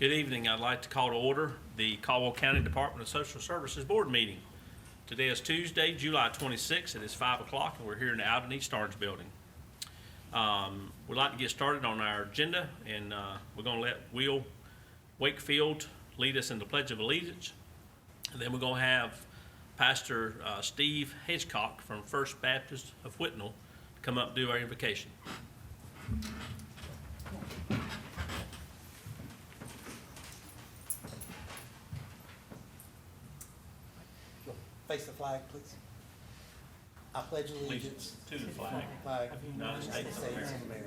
Good evening. I'd like to call to order the Caldwell County Department of Social Services Board meeting. Today is Tuesday, July 26th. It is 5 o'clock, and we're here in the Alden East Orange building. We'd like to get started on our agenda, and we're going to let Will Wakefield lead us in the Pledge of Allegiance. And then we're going to have Pastor Steve Hitchcock from First Baptist of Whitnall come up and do our invocation. Face the flag, please. I pledge allegiance To the flag of of the United States of America,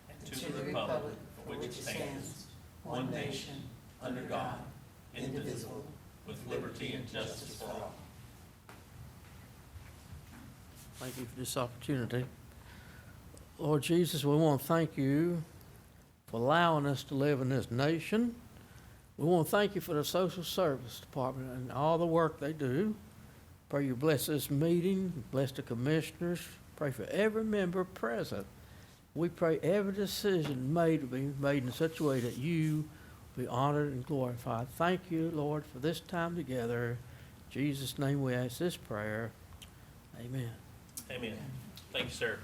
and to the republic for which it stands, one nation, under God, indivisible, with liberty and justice for all. Thank you for this opportunity. Lord Jesus, we want to thank you for allowing us to live in this nation. We want to thank you for the Social Service Department and all the work they do. Pray you bless this meeting, bless the commissioners, pray for every member present. We pray every decision made to be made in such a way that you be honored and glorified. Thank you, Lord, for this time together. In Jesus' name we ask this prayer. Amen. Amen. Thank you, sir.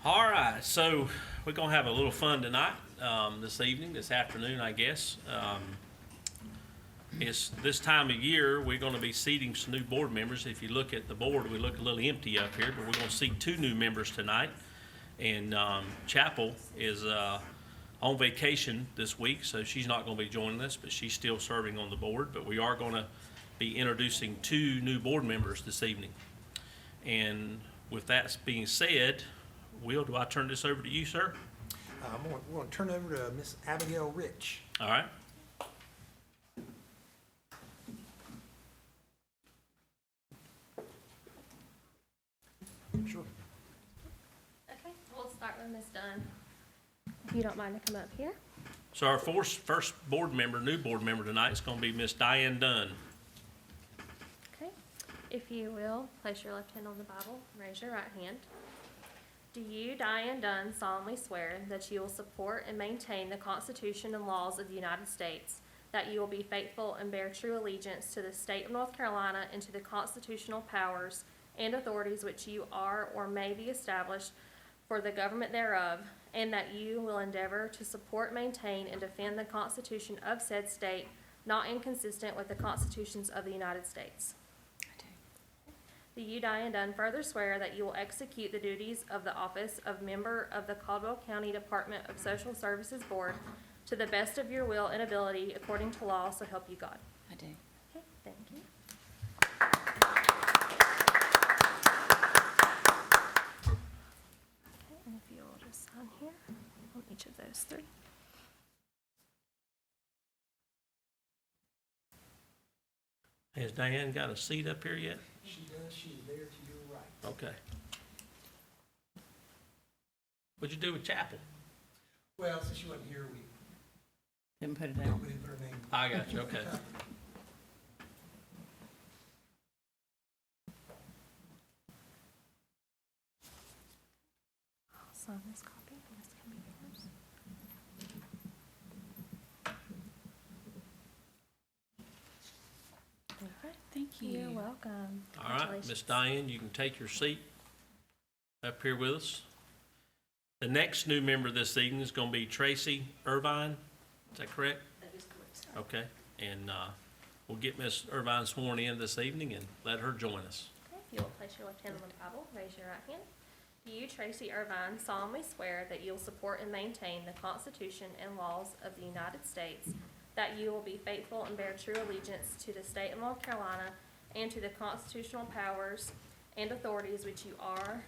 All right, so we're going to have a little fun tonight, this afternoon, I guess. It's this time of year, we're going to be seating some new board members. If you look at the board, we look a little empty up here, but we're going to seat 2 new members tonight. And Chapel is on vacation this week, so she's not going to be joining us, but she's still serving on the board. But we are going to be introducing 2 new board members this evening. And with that being said, Will, do I turn this over to you, sir? We're going to turn over to Miss Abigail Rich. All right. Sure. Okay, we'll start with Ms. Dunn. If you don't mind to come up here. So our first board member, new board member tonight is going to be Miss Diane Dunn. Okay, if you will, place your left hand on the Bible, raise your right hand. Do you, Diane Dunn, solemnly swear that you will support and maintain the Constitution and laws of the United States, that you will be faithful and bear true allegiance to the state of North Carolina and to the constitutional powers and authorities which you are or may be established for the government thereof, and that you will endeavor to support, maintain, and defend the Constitution of said state, not inconsistent with the constitutions of the United States? Do you, Diane Dunn, further swear that you will execute the duties of the office of member of the Caldwell County Department of Social Services Board to the best of your will and ability according to law, so help you God? I do. Okay, thank you. Okay, and if you will just sign here on each of those 3. Has Diane got a seat up here yet? She does. She's there to your right. Okay. What'd you do with Chapel? Well, since she wasn't here, we Didn't put it out. didn't put her name. I got you, okay. I'll sign this copy, and this can be yours. All right. Thank you. You're welcome. All right, Miss Congratulations. Diane, you can take your seat up here with us. The next new member this evening is going to be Tracy Irvine. Is that correct? That is correct. Okay, and we'll get Miss Irvine sworn in this evening and let her join us. Okay, if you will place your left hand on the Bible, raise your right hand. Do you, Tracy Irvine, solemnly swear that you will support and maintain the Constitution and laws of the United States, that you will be faithful and bear true allegiance to the state of North Carolina and to the constitutional powers and authorities which you are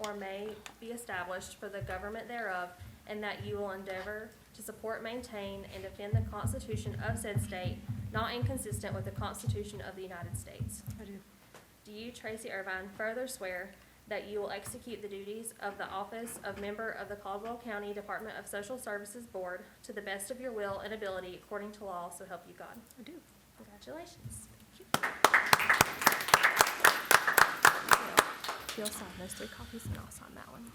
or may be established for the government thereof, and that you will endeavor to support, maintain, and defend the Constitution of said state, not inconsistent with the Constitution of the United States? I do. Do you, Tracy Irvine, further swear that you will execute the duties of the office of member of the Caldwell County Department of Social Services Board to the best of your will and ability according to law, so help you God? I do. Congratulations. You'll sign those 3 copies and I'll sign that one.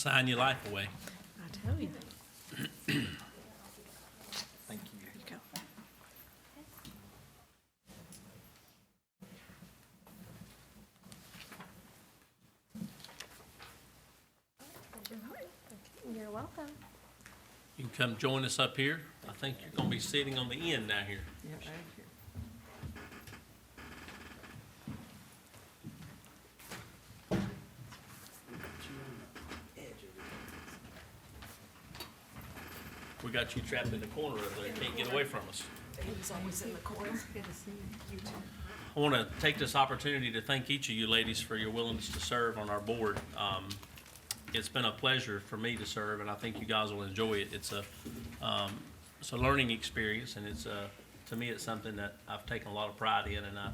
Sign your life away. I tell you. Thank you. There you go. You're welcome. You can come join us up here. I think you're gonna be sitting on the end down here. Yeah, right here. We got you trapped in the corner over there. Can't get away from us. He's always in the corner. I want to take this opportunity to thank each of you ladies for your willingness to serve on our board. It's been a pleasure for me to serve, and I think you guys will enjoy it. It's a learning experience, and to me, it's something that I've taken a lot of pride in, and I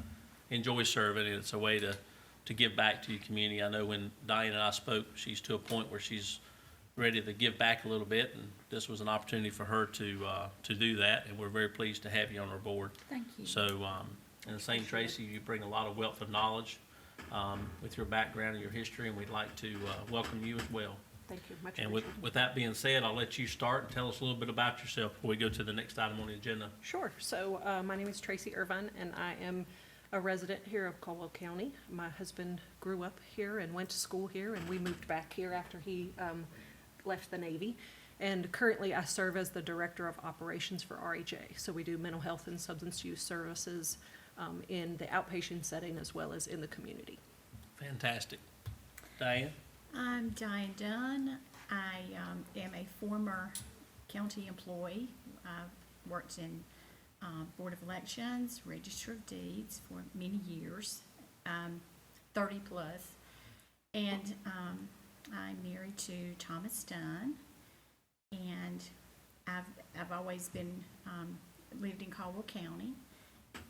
enjoy serving. And it's a way to give back to your community. I know when Diane and I spoke, she's to a point where she's ready to give back a little bit, and this was an opportunity for her to do that, and we're very pleased to have you on our board. Thank you. So, and the same, Tracy, you bring a lot of wealth of knowledge with your background and your history, and we'd like to welcome you as well. Thank you. Much And appreciated. with that being said, I'll let you start and tell us a little bit about yourself before we go to the next item on the agenda. Sure. So my name is Tracy Irvine, and I am a resident here of Caldwell County. My husband grew up here and went to school here, and we moved back here after he left the Navy. And currently, I serve as the Director of Operations for RHA. So we do mental health and substance use services in the outpatient setting as well as in the community. Fantastic. Diane? I'm Diane Dunn. I am a former county employee. I worked in Board of Elections, Register of Deeds for many years, 30 plus. And I'm married to Thomas Dunn. And I've always been, lived in Caldwell County,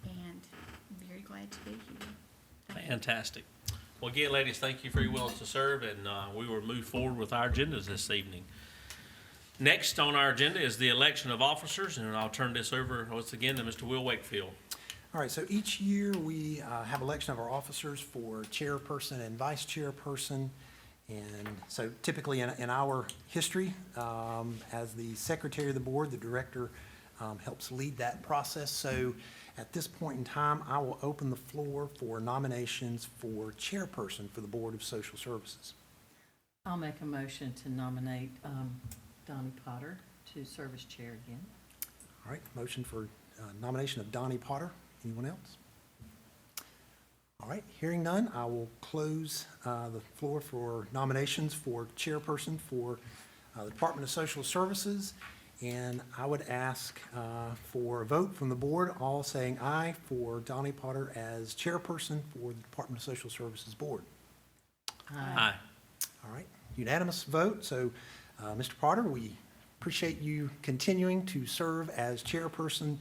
and I'm very glad to be here. Thank you. Fantastic. Well, again, ladies, thank you for your willingness to serve, and we will move forward with our agendas this evening. Next on our agenda is the election of officers, and I'll turn this over once again to Mr. Will Wakefield. All right, so each year we have election of our officers for chairperson and vice chairperson. And so typically in our history, as the secretary of the board, the director helps lead that process. So at this point in time, I will open the floor for nominations for chairperson for the Board of Social Services. I'll make a motion to nominate Donnie Potter to serve as chair again. All right, motion for nomination of Donnie Potter. Anyone else? All right, hearing none, I will close the floor for nominations for chairperson for the Department of Social Services. And I would ask for a vote from the board, all saying aye for Donnie Potter as chairperson for the Department of Social Services Board. Aye. All right, unanimous vote. So, Mr. Potter, we appreciate you continuing to serve as chairperson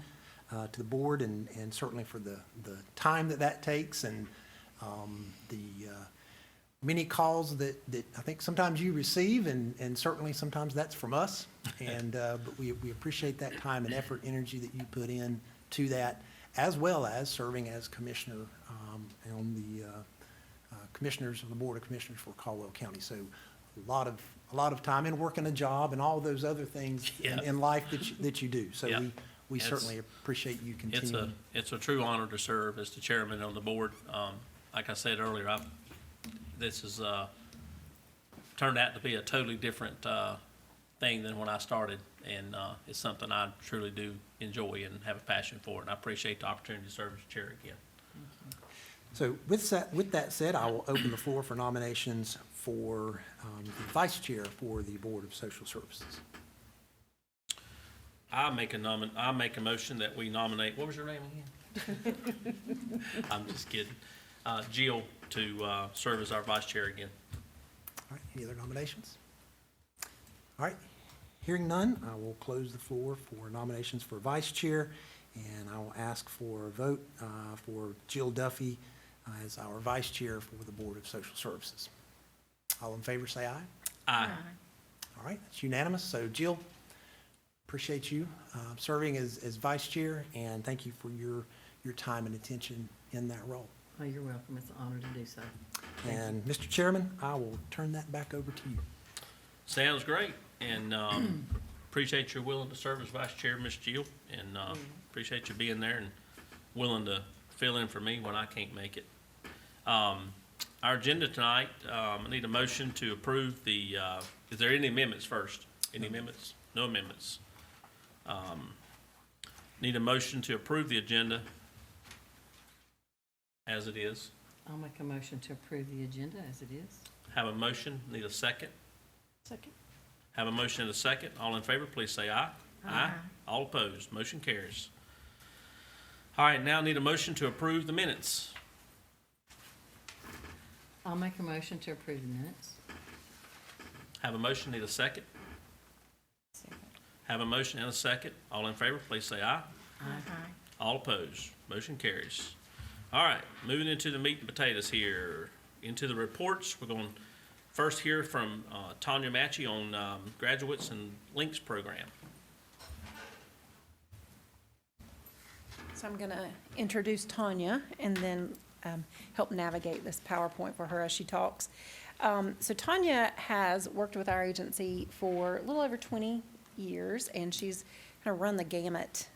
to the board, and certainly for the time that takes, and the many calls that I think sometimes you receive, and certainly sometimes that's from us. And but we appreciate that time and effort, energy that you put in to that, as well as serving as commissioner on the commissioners of the Board of Commissioners for Caldwell County. So a lot of time and working a job and all those other things in life that you do. So Yeah. we It's- certainly appreciate you continuing. It's a true honor to serve as the chairman on the board. Like I said earlier, this has turned out to be a totally different thing than when I started, and it's something I truly do enjoy and have a passion for, and I appreciate the opportunity to serve as chair again. So with that said, I will open the floor for nominations for the vice chair for the Board of Social Services. I make a motion that we nominate, what was your name again? I'm just kidding. Jill to serve as our vice chair again. All right, any other nominations? All right, hearing none, I will close the floor for nominations for vice chair, and I will ask for a vote for Jill Duffy as our vice chair for the Board of Social Services. All in favor, say aye. Aye. All right, it's unanimous. So Jill, appreciate you serving as vice chair, and thank you for your time and attention in that role. Oh, you're welcome. It's an honor to do so. And Mr. Chairman, I will turn that back over to you. Sounds great, and appreciate your willing to serve as vice chair, Ms. Jill, and appreciate you being there and willing to fill in for me when I can't make it. Our agenda tonight, I need a motion to approve the, is there any amendments first? Any amendments? No amendments. Need a motion to approve the agenda as it is. I'll make a motion to approve the agenda as it is. Have a motion, need a second. Second. Have a motion and a second. All in favor, please say aye. Aye. All opposed, motion carries. All right, now need a motion to approve the minutes. I'll make a motion to approve the minutes. Have a motion, need a second. Have a motion and a second. All in favor, please say aye. Aye. All opposed, motion carries. All right, moving into the meat and potatoes here, into the reports. We're going to first hear from Tanya Matchey on graduates and links program. So I'm going to introduce Tanya and then help navigate this PowerPoint for her as she talks. So Tanya has worked with our agency for a little over 20 years, and she's kind of run the gamut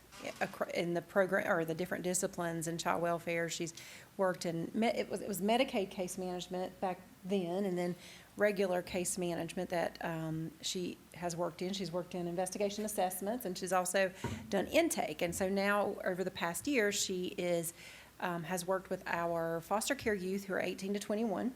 in the program, or the different disciplines in child welfare. She's worked in, it was Medicaid case management back then, and then regular case management that she has worked in. She's worked in investigation assessments, and she's also done intake. And so now, over the past year, she has worked with our foster care youth who are 18 to 21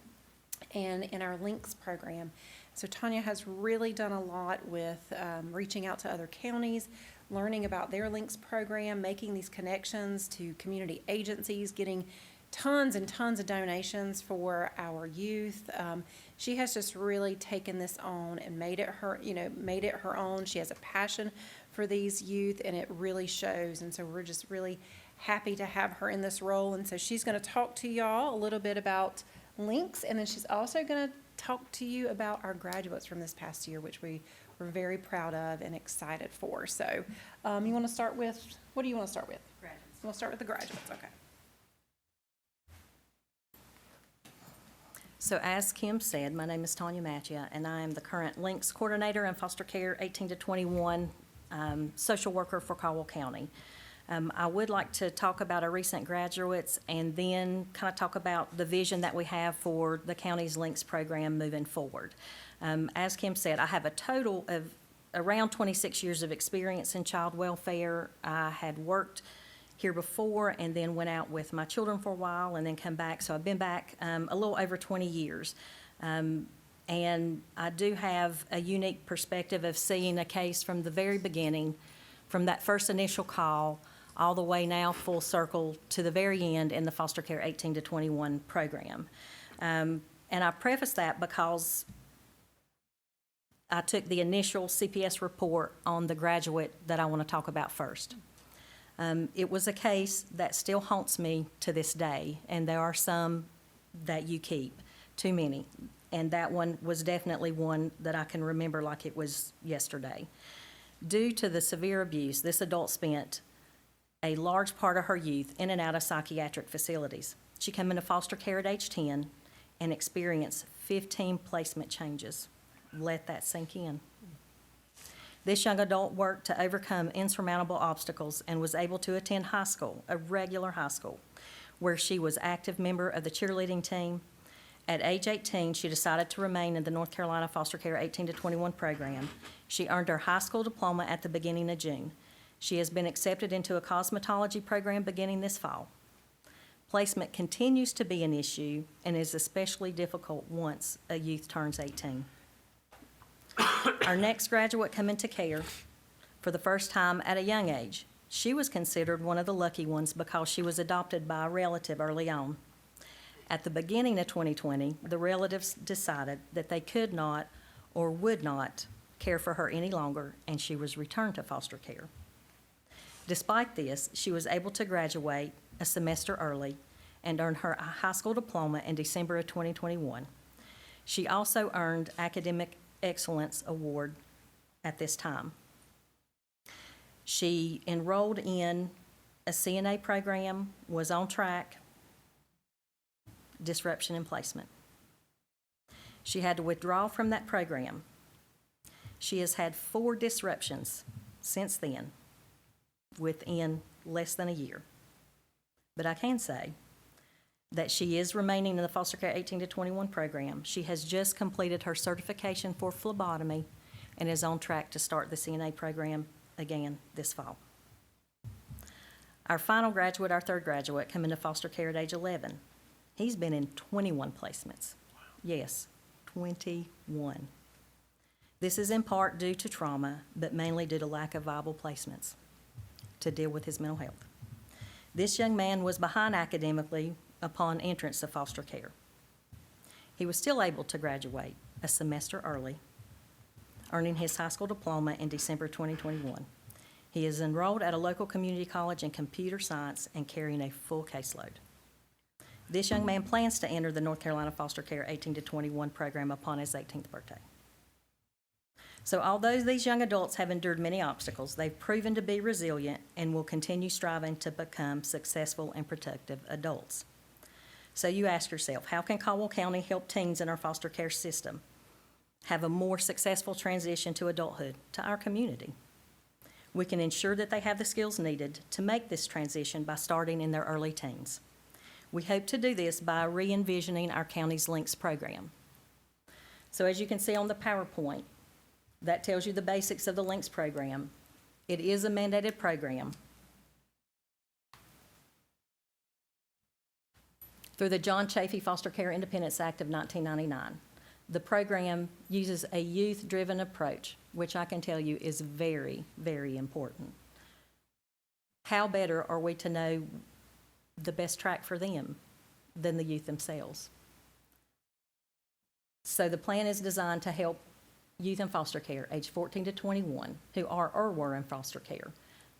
and in our links program. So Tanya has really done a lot with reaching out to other counties, learning about their links program, making these connections to community agencies, getting tons and tons of donations for our youth. She has just really taken this on and made it her own. She has a passion for these youth, and it really shows. And so we're just really happy to have her in this role. And so she's going to talk to y'all a little bit about links, and then she's also going to talk to you about our graduates from this past year, which we were very proud of and excited for. So you want to start with, what do you want to start with? Graduates. You want to start with the graduates, okay. So as Kim said, my name is Tanya Matchia, and I am the current Links Coordinator in Foster Care 18 to 21 social worker for Caldwell County. I would like to talk about our recent graduates and then kind of talk about the vision that we have for the county's Links program moving forward. As Kim said, I have a total of around 26 years of experience in child welfare. I had worked here before and then went out with my children for a while and then come back. So I've been back a little over 20 years. And I do have a unique perspective of seeing a case from the very beginning, from that first initial call, all the way now full circle to the very end in the foster care 18 to 21 program. And I preface that because I took the initial CPS report on the graduate that I want to talk about first. It was a case that still haunts me to this day, and there are some that you keep, too many. And that one was definitely one that I can remember like it was yesterday. Due to the severe abuse, this adult spent a large part of her youth in and out of psychiatric facilities. She came into foster care at age 10 and experienced 15 placement changes. Let that sink in. This young adult worked to overcome insurmountable obstacles and was able to attend high school, a regular high school, where she was active member of the cheerleading team. At age 18, she decided to remain in the North Carolina Foster Care 18 to 21 program. She earned her high school diploma at the beginning of June. She has been accepted into a cosmetology program beginning this fall. Placement continues to be an issue and is especially difficult once a youth turns 18. Our next graduate come into care for the first time at a young age. She was considered one of the lucky ones because she was adopted by a relative early on. At the beginning of 2020, the relatives decided that they could not or would not care for her any longer, and she was returned to foster care. Despite this, she was able to graduate a semester early and earn her high school diploma in December of 2021. She also earned Academic Excellence Award at this time. She enrolled in a CNA program, was on track, disruption in placement. She had to withdraw from that program She has had 4 disruptions since then, within less than a year. But I can say that she is remaining in the foster care 18 to 21 program. She has just completed her certification for phlebotomy and is on track to start the CNA program again this fall. Our final graduate, our third graduate, come into foster care at age 11. He's been in 21 placements. Yes, 21. This is in part due to trauma, but mainly due to lack of viable placements to deal with his mental health. This young man was behind academically upon entrance to foster care. He was still able to graduate a semester early, earning his high school diploma in December 2021. He is enrolled at a local community college in computer science and carrying a full caseload. This young man plans to enter the North Carolina Foster Care 18 to 21 program upon his 18th birthday. So although these young adults have endured many obstacles, they've proven to be resilient and will continue striving to become successful and productive adults. So you ask yourself, how can Caldwell County help teens in our foster care system have a more successful transition to adulthood to our community? We can ensure that they have the skills needed to make this transition by starting in their early teens. We hope to do this by re-envisioning our county's LINKS program. So as you can see on the PowerPoint, that tells you the basics of the LINKS program. It is a mandated program. Through the John Chafee Foster Care Independence Act of 1999. The program uses a youth-driven approach, which I can tell you is very, very important. How better are we to know the best track for them than the youth themselves? So the plan is designed to help youth in foster care, age 14 to 21, who are or were in foster care,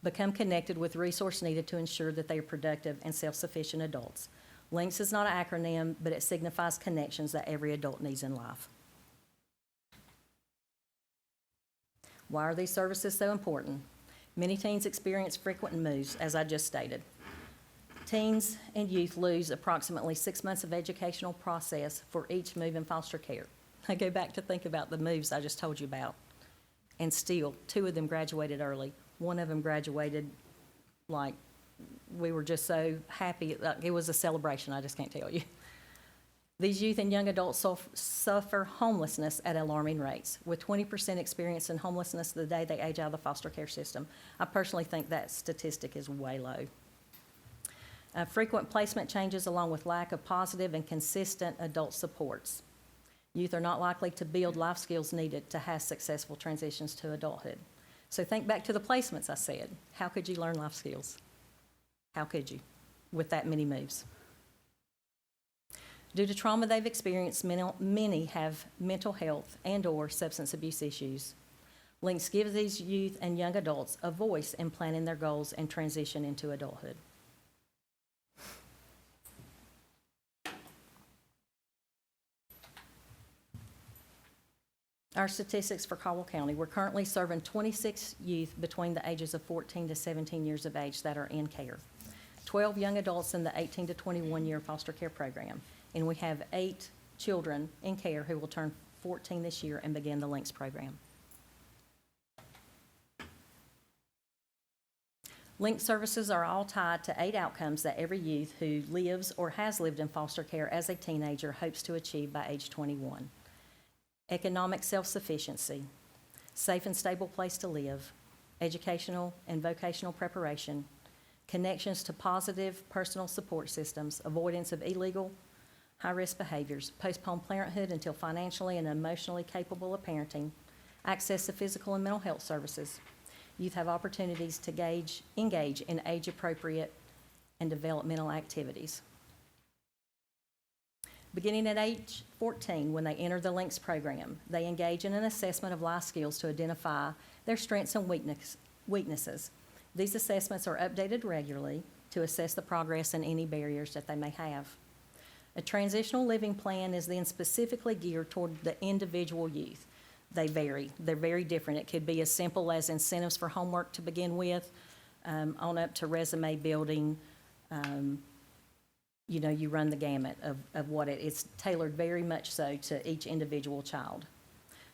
become connected with resources needed to ensure that they are productive and self-sufficient adults. LINKS is not an acronym, but it signifies connections that every adult needs in life. Why are these services so important? Many teens experience frequent moves, as I just stated. Teens and youth lose approximately 6 months of educational process for each move in foster care. I go back to think about the moves I just told you about, and still, 2 of them graduated early. One of them graduated like we were just so happy. It was a celebration, I just can't tell you. These youth and young adults suffer homelessness at alarming rates, with 20% experience in homelessness the day they age out of the foster care system. I personally think that statistic is way low. Frequent placement changes along with lack of positive and consistent adult supports. Youth are not likely to build life skills needed to have successful transitions to adulthood. So think back to the placements I said. How could you learn life skills? How could you with that many moves? Due to trauma they've experienced, many have mental health and/or substance abuse issues. LINKS gives these youth and young adults a voice in planning their goals and transition into adulthood. Our statistics for Caldwell County, we're currently serving 26 youth between the ages of 14 to 17 years of age that are in care, 12 young adults in the 18 to 21 year foster care program, and we have 8 children in care who will turn 14 this year and begin the LINKS program. LINKS services are all tied to 8 outcomes that every youth who lives or has lived in foster care as a teenager hopes to achieve by age 21. Economic self-sufficiency, safe and stable place to live, educational and vocational preparation, connections to positive personal support systems, avoidance of illegal, high-risk behaviors, postpone parenthood until financially and emotionally capable of parenting, access to physical and mental health services. Youth have opportunities to engage in age-appropriate and developmental activities. Beginning at age 14, when they enter the LINKS program, they engage in an assessment of life skills to identify their strengths and weaknesses. These assessments are updated regularly to assess the progress and any barriers that they may have. A transitional living plan is then specifically geared toward the individual youth. They vary. They're very different. It could be as simple as incentives for homework to begin with, on up to resume building. You run the gamut of what it's tailored very much so to each individual child.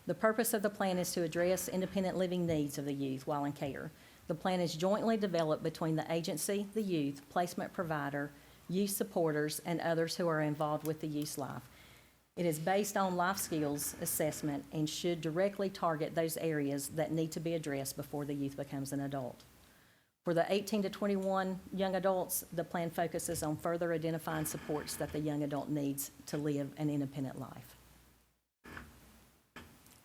The purpose of the plan is to address independent living needs of the youth while in care. The plan is jointly developed between the agency, the youth, placement provider, youth supporters, and others who are involved with the youth's life. It is based on life skills assessment and should directly target those areas that need to be addressed before the youth becomes an adult. For the 18 to 21 young adults, the plan focuses on further identifying supports that the young adult needs to live an independent life.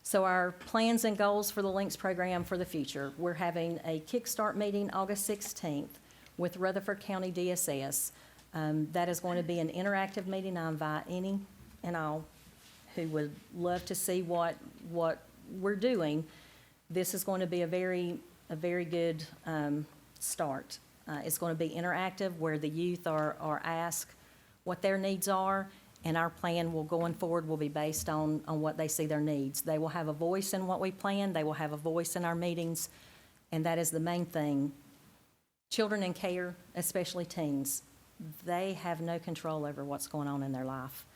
So our plans and goals for the LINKS program for the future, we're having a kickstart meeting August 16th with Rutherford County DSS. That is going to be an interactive meeting. I invite any and all who would love to see what we're doing. This is going to be a very good start. It's going to be interactive where the youth are asked what their needs are, and our plan going forward will be based on what they see their needs. They will have a voice in what we plan. They will have a voice in our meetings, and that is the main thing. Children in care, especially teens, they have no control over what's going on in their life.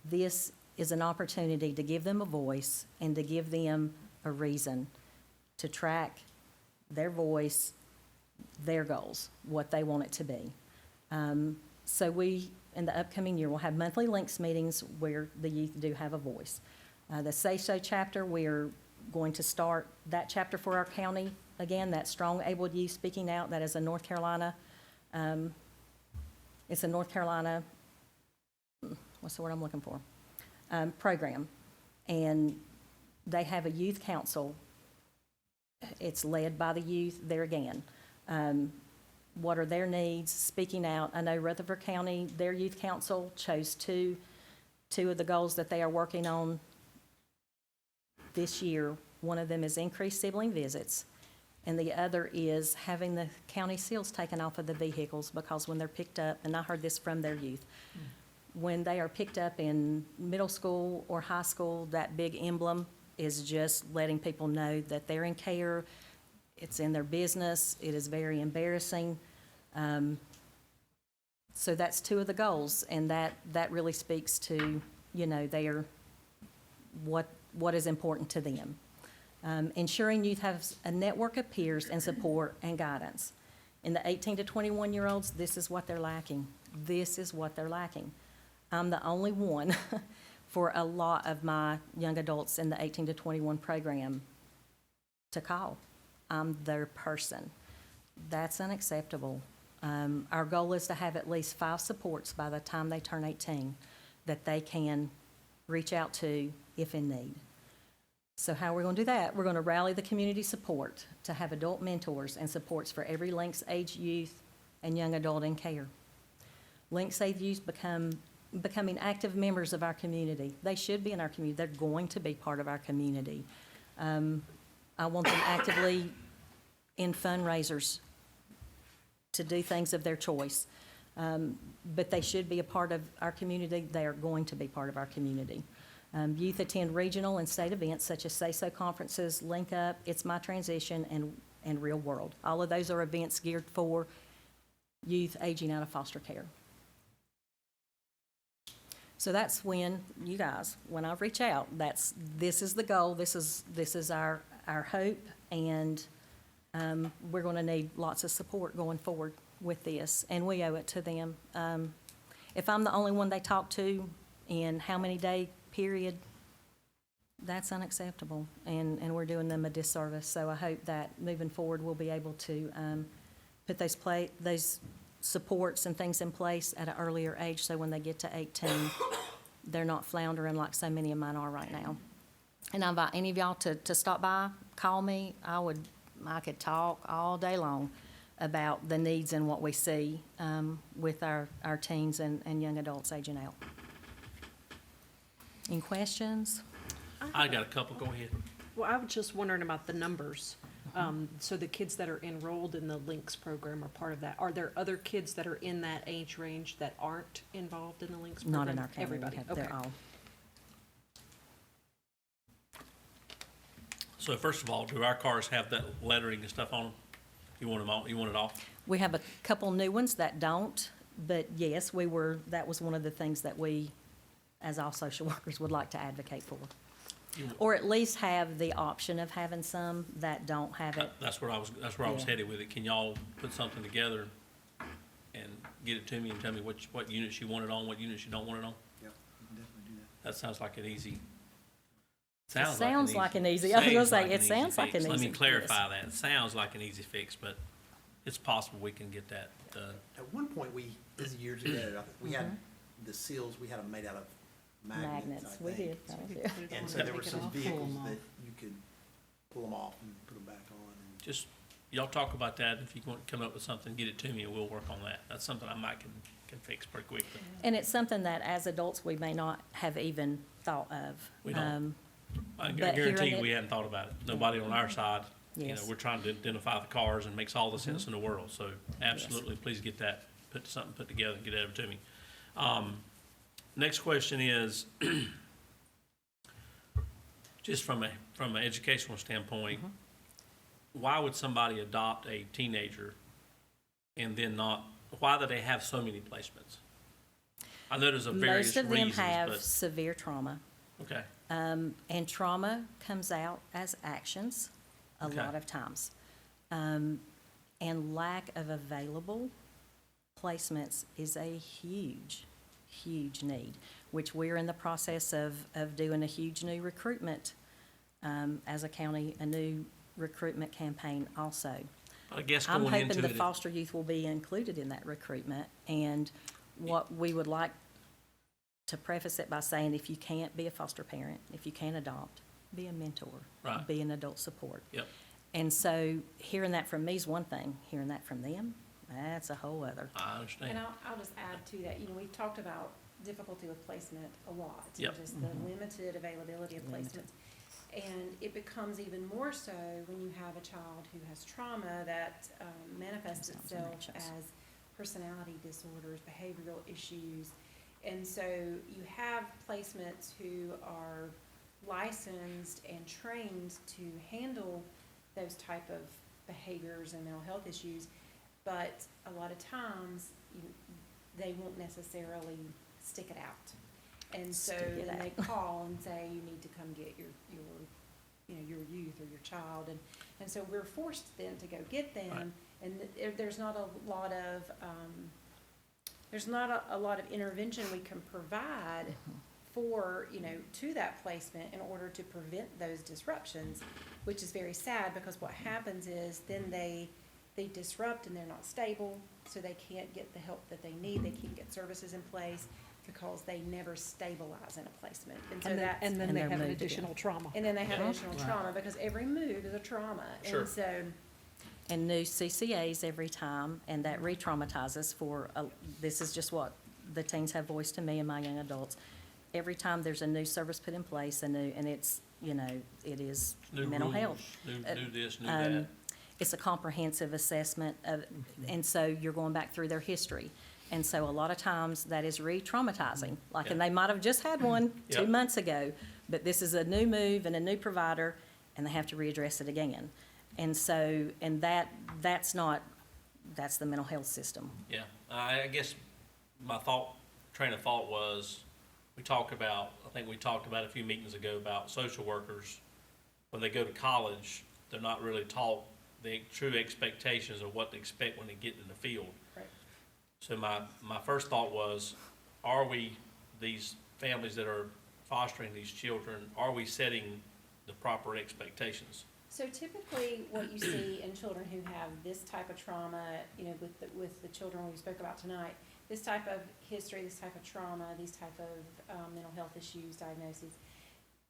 This is an opportunity to give them a voice and to give them a reason to track their voice, their goals, what they want it to be. So we, in the upcoming year, will have monthly LINKS meetings where the youth do have a voice. The Say So chapter, we're going to start that chapter for our county. Again, that Strong Abled Youth Speaking Out, that is a North Carolina, it's a North Carolina, what's the word I'm looking for? Program. And they have a youth council. It's led by the youth there again. What are their needs, speaking out. I know Rutherford County, their youth council chose two of the goals that they are working on this year. One of them is increased sibling visits, and the other is having the county seals taken off of the vehicles, because when they're picked up, and I heard this from their youth, when they are picked up in middle school or high school, that big emblem is just letting people know that they're in care. It's in their business. It is very embarrassing. So that's two of the goals, and that really speaks to, their what is important to them. Ensuring youth have a network of peers and support and guidance. In the 18 to 21-year-olds, this is what they're lacking. This is what they're lacking. I'm the only one for a lot of my young adults in the 18 to 21 program to call. I'm their person. That's unacceptable. Our goal is to have at least 5 supports by the time they turn 18 that they can reach out to if in need. So how are we going to do that? We're going to rally the community support to have adult mentors and supports for every LINKS age youth and young adult in care. LINKS age youth becoming active members of our community. They should be in our community. They're going to be part of our community. I want them actively in fundraisers to do things of their choice. But they should be a part of our community. They are going to be part of our community. Youth attend regional and state events such as Say So conferences, Link Up, It's My Transition, and Real World. All of those are events geared for youth aging out of foster care. So that's when you guys, when I reach out, this is the goal, this is our hope, and we're going to need lots of support going forward with this, and we owe it to them. If I'm the only one they talk to in how many day period, that's unacceptable, and we're doing them a disservice. So I hope that moving forward we'll be able to put those supports and things in place at an earlier age, so when they get to 18, they're not floundering like so many of mine are right now. And I invite any of y'all to stop by, call me. I could talk all day long about the needs and what we see with our teens and young adults aging out. Any questions? I got a couple, go ahead. Well, I was just wondering about the numbers. So the kids that are enrolled in the LINKS program are part of that. Are there other kids that are in that age range that aren't involved in the LINKS program? Not in our county. Everybody, okay. They're all. So first of all, do our cars have that lettering and stuff on them? You want them all, you want it all? We have a couple new ones that don't, but yes, that was one of the things that we, as all social workers, would like to advocate for. Or at least have the option of having some that don't have it. That's where I was Yeah. headed with it. Can y'all put something together and get it to me and tell me what units you want it on, what units you don't want it on? Yep, we can definitely do that. That sounds like an easy. Sounds like an easy, I was gonna say, it sounds like an Let easy. me clarify that. It sounds like an easy fix, but it's possible we can get that done. At one point, this is years ago, I think we had the seals, we had them made out of magnets, I We think. did, that was We it. could put it And on so and there were take it some off. vehicles Pull 'em that off. you could pull them off and put them back on. And Just, y'all talk about that. If you want to come up with something, get it to me and we'll work on that. That's something I might can fix pretty quickly. And it's something that as adults, we may not have even thought of. We don't. I But hearing guarantee you, it- we hadn't thought about it. Nobody on our side. You know, Yes. we're trying to identify the cars and makes all the sense in the world. So absolutely, please get that, something put together and get it over to me. Next question is, just from an educational standpoint, why would somebody adopt a teenager and then not, why do they have so many placements? I know there's a various Most of them reasons, have but, severe trauma. okay, And trauma comes out as actions a Okay. lot of times. And lack of available placements is a huge, huge need, which we're in the process of doing a huge new recruitment, as a county, a new recruitment campaign also. I guess I'm going hoping into the it, foster youth will be included in that recruitment. And what we would like to preface it by saying, if you can't be a foster parent, if you can't adopt, be a mentor. Right. Be an adult support. Yep. And so hearing that from me is one thing, hearing that from them, that's a whole other. I And understand. I'll just add to that, we've talked about difficulty with placement a lot. and Yep. Just the limited availability of Limited. placements. And it becomes even more so when you have a child who has trauma that manifests Sounds itself anxious. as personality disorders, behavioral issues. And so you have placements who are licensed and trained to handle those type of behaviors and mental health issues, but a lot of times, they won't necessarily stick it out. And so Stick it then they out. call and say, you need to come get your youth or your child, and so we're forced then to go get them. Right. And there's not a lot of, a lot of intervention we can provide for, to that placement in order to prevent those disruptions, which is very sad, because what happens is then they disrupt and they're not stable, so they can't get the help that they need, they can't get services in place, because they never stabilize in a placement. And so that's, And then And they they're have an moved again. additional trauma. and then they have Uh-huh. additional trauma, because every move is a trauma. Sure. And so, And new CCAs every time, and that re-traumatizes this is just what the teens have voiced to me and my young adults. Every time there's a new service put in place, and it's, it is New mental rules, health. New this, new Um, that. It's a comprehensive assessment of, and so you're going back through their history. And so a lot of times that is re-traumatizing, and Yeah. they might have just had one Yep. 2 months ago, but this is a new move and a new provider, and they have to readdress it again. And so, that's the mental health system. Yeah, I guess my train of thought was, I think we talked about a few meetings ago about social workers. When they go to college, they're not really taught the true expectations of what to expect when they get in the field. Right. So my first thought was, are we, these families that are fostering these children, are we setting the proper expectations? So typically, what you see in children who have this type of trauma, with the children we spoke about tonight, this type of history, this type of trauma, these type of mental health issues, diagnoses,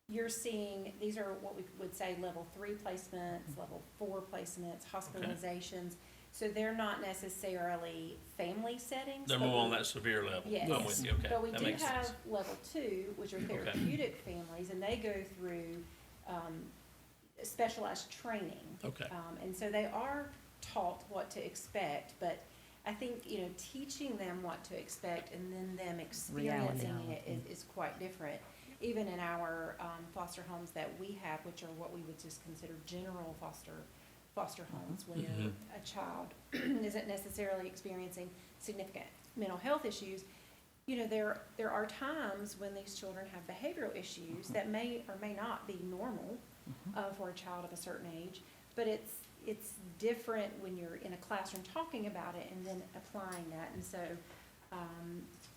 you're seeing, these are what we would say level 3 placements, level 4 placements, hospitalizations. So they're not necessarily family settings. They're but more on we- that severe level. Yes. I'm with you, okay, But we that do makes have sense. level 2, which are therapeutic families, and they go through specialized training. Okay, And so they are taught what to expect, but I think, teaching them what to expect and then them experiencing it is quite different. Even in our foster homes that we have, which are what we would just consider general foster homes, where Mhm. a child isn't necessarily experiencing significant mental health issues, there are times when these children have behavioral issues that may or may not be normal for a child of a certain age, but it's different when you're in a classroom talking about it and then applying that. And so,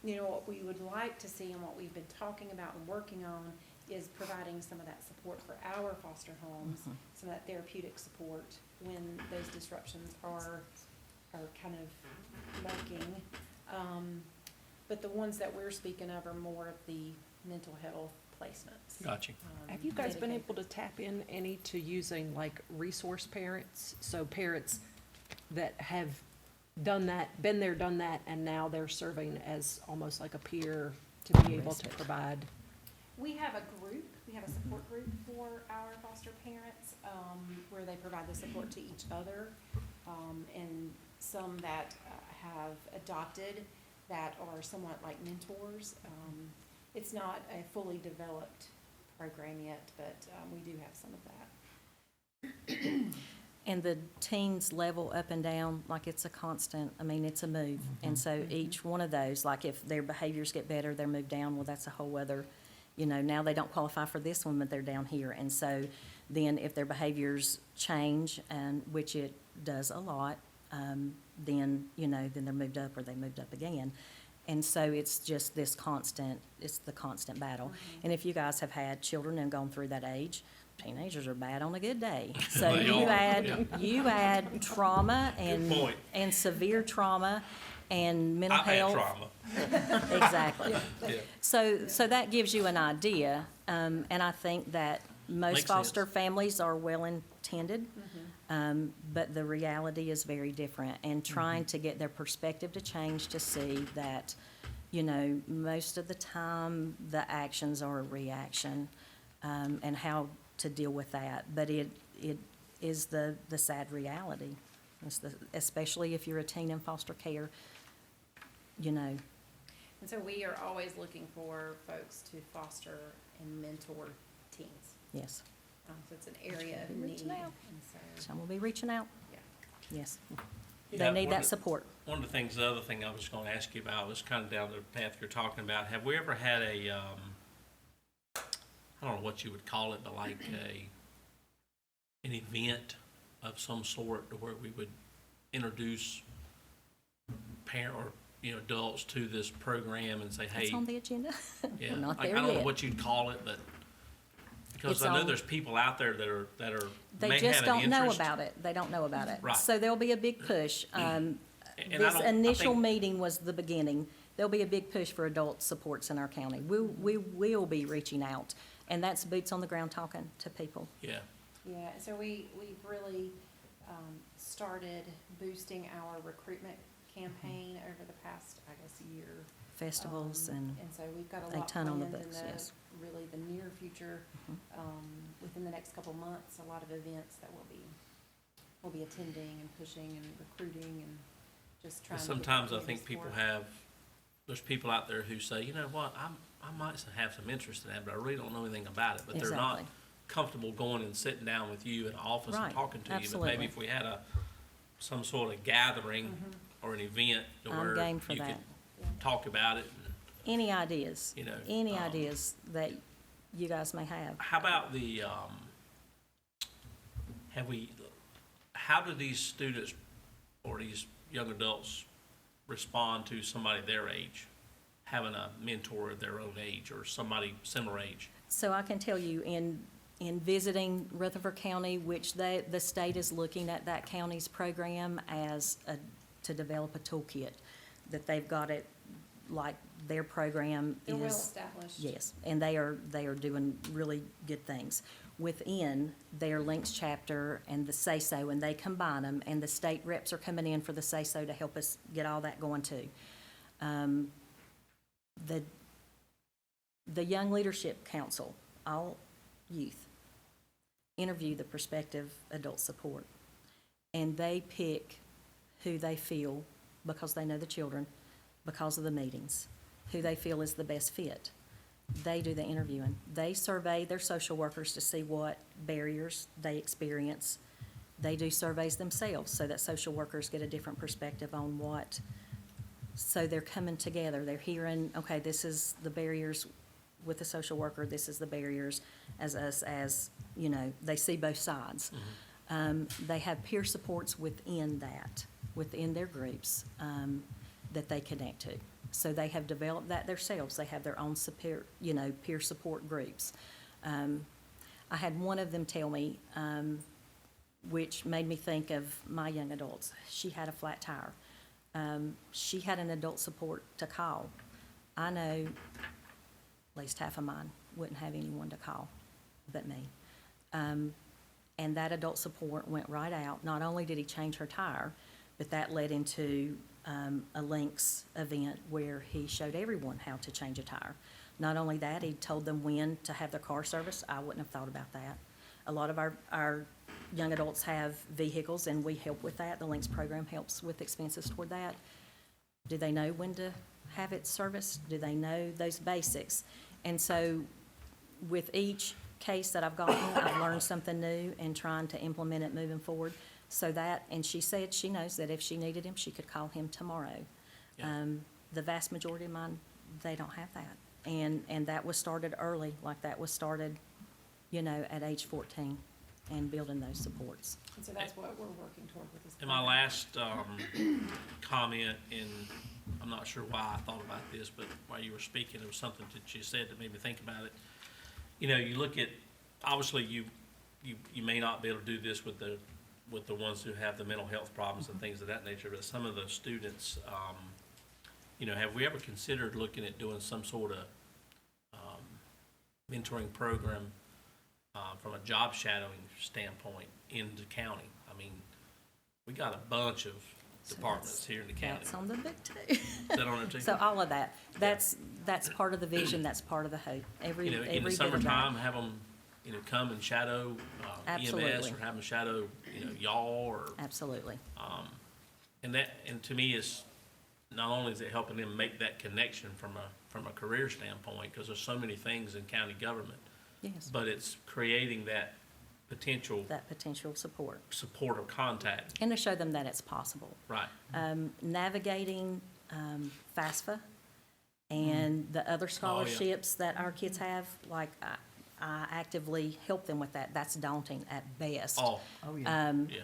what we would like to see and what we've been talking about and working on is providing some of that support for our foster homes, some of that therapeutic support when those disruptions are kind of lurking. But the ones that we're speaking of are more of the mental health placements. Gotcha. Have you guys been dedicated. able to tap in any to using like resource parents? So parents that have done that, been there, done that, and now they're serving as almost like a peer to be able to provide. We have a support group for our foster parents, where they provide the support to each other, and some that have adopted that are somewhat like mentors. It's not a fully developed program yet, but we do have some of that. And the teens level up and down, like it's a constant, I mean, it's a move. And so each one of those, like if their behaviors get better, they're moved down, well, that's a whole other, now they don't qualify for this one, but they're down here. And so then if their behaviors change, and which it does a lot, then they're moved up or they moved up again. And so it's just this constant, it's the constant battle. And if you guys have had children and gone through that age, teenagers are bad on a good day. So They you are, add trauma point. and severe trauma and mental I've had health. trauma. Exactly. Yeah. So that gives you an idea, and I think that most Makes foster sense. families are well-intended, but the reality is very different. And trying to get their perspective to change to see that, most of the time, the actions are a reaction, and how to deal with that. But it is the sad reality, especially if you're a teen in foster care, And so we are always looking for folks to foster and mentor teens. yes. So it's an area of Be need. reaching out. And so, Some will be reaching out, yeah. yes. Yeah, They need one that of- support. One of the things, the other thing I was gonna ask you about was kind of down the path you're talking about. Have we ever had a, I don't know what you would call it, but like an event of some sort to where we would introduce parent or, adults to this program and say, hey, It's on the agenda. yeah, not like, there I don't know yet. what you'd call it, but because It's I know on- there's people out there that They may just have an don't know interest. about it. They don't know about it. Right. So there'll be a big push. And I This don't- I initial think- meeting was the beginning. There'll be a big push for adult supports in our county. We will be reaching out, and that's boots on the ground talking to people. Yeah, Yeah, so we've really started boosting our recruitment campaign over the past, I guess, year. Festivals and And so we've got a a lot ton on planned the in books, the, yes. really the near future. Within the next couple months, a lot of events that we'll be attending and pushing and recruiting and just trying to get sometimes I people think people support. there's people out there who say, you know what, I might have some interest in that, but I really don't know anything about it. But they're not Exactly. comfortable going and sitting down with you in an office and Right, talking to you. But absolutely. maybe if we had some sort of gathering or an event to I'm where game for you could that. talk about it. Any ideas? You know, Any ideas that you guys may have? How about how do these students or these young adults respond to somebody their age, having a mentor of their own age or somebody similar age? So I can tell you, in visiting Rutherford County, which the state is looking at that county's program to develop a toolkit, that they've got it, like their program They're well is, established. yes, and they are doing really good things. Within their links chapter and the say-so, and they combine them, and the state reps are coming in for the say-so to help us get all that going too. The Young Leadership Council, all youth, interview the prospective adult support, and they pick who they feel, because they know the children, because of the meetings, who they feel is the best fit. They do the interviewing. They survey their social workers to see what barriers they experience. They do surveys themselves so that social workers get a different perspective on what So they're coming together, they're hearing, okay, this is the barriers with the social worker, this is the barriers as us, as, you know, they see both sides. They have peer supports within that, within their groups, that they connect to. So they have developed that themselves, they have their own support, you know, peer support groups. I had one of them tell me, which made me think of my young adults. She had a flat tire. She had an adult support to call. I know at least half of mine wouldn't have anyone to call but me. And that adult support went right out. Not only did he change her tire, but that led into a Links event where he showed everyone how to change a tire. Not only that, he told them when to have their car serviced. I wouldn't have thought about that. A lot of our young adults have vehicles, and we help with that. The Links program helps with expenses toward that. Do they know when to have it serviced? Do they know those basics? And so with each case that I've gotten, I've learned something new and trying to implement it moving forward. So that, and she said she knows that if she needed him, she could call him tomorrow. Yeah. The vast majority of mine, they don't have that. And that was started early, like that was started, you know, at age 14, and building those supports. And so that's what we're working toward with this. In my last comment, and I'm not sure why I thought about this, but while you were speaking, there was something that you said that made me think about it. You know, you look at, obviously, you may not be able to do this with the ones who have the mental health problems and things of that nature, but some of the students, you know, have we ever considered looking at doing some sort of mentoring program from a job shadowing standpoint in the county? I mean, we got a bunch of departments here in the county. That's on the big two. Is that on there too? So all of that, that's part of the vision, that's part of the hope, every You know, bit in the of that. summertime, have them, you know, come and shadow EMS, Absolutely. or have them shadow, you know, y'all, or, Absolutely, and to me, is not only is it helping them make that connection from a career standpoint, because there's so many things in county government, yes, but it's creating that potential that potential support. support or contact. And to show them that it's possible. Right. Navigating FAFSA and the other scholarships that our kids have, like, I actively help them with that. That's daunting at best. Oh, yeah. yeah.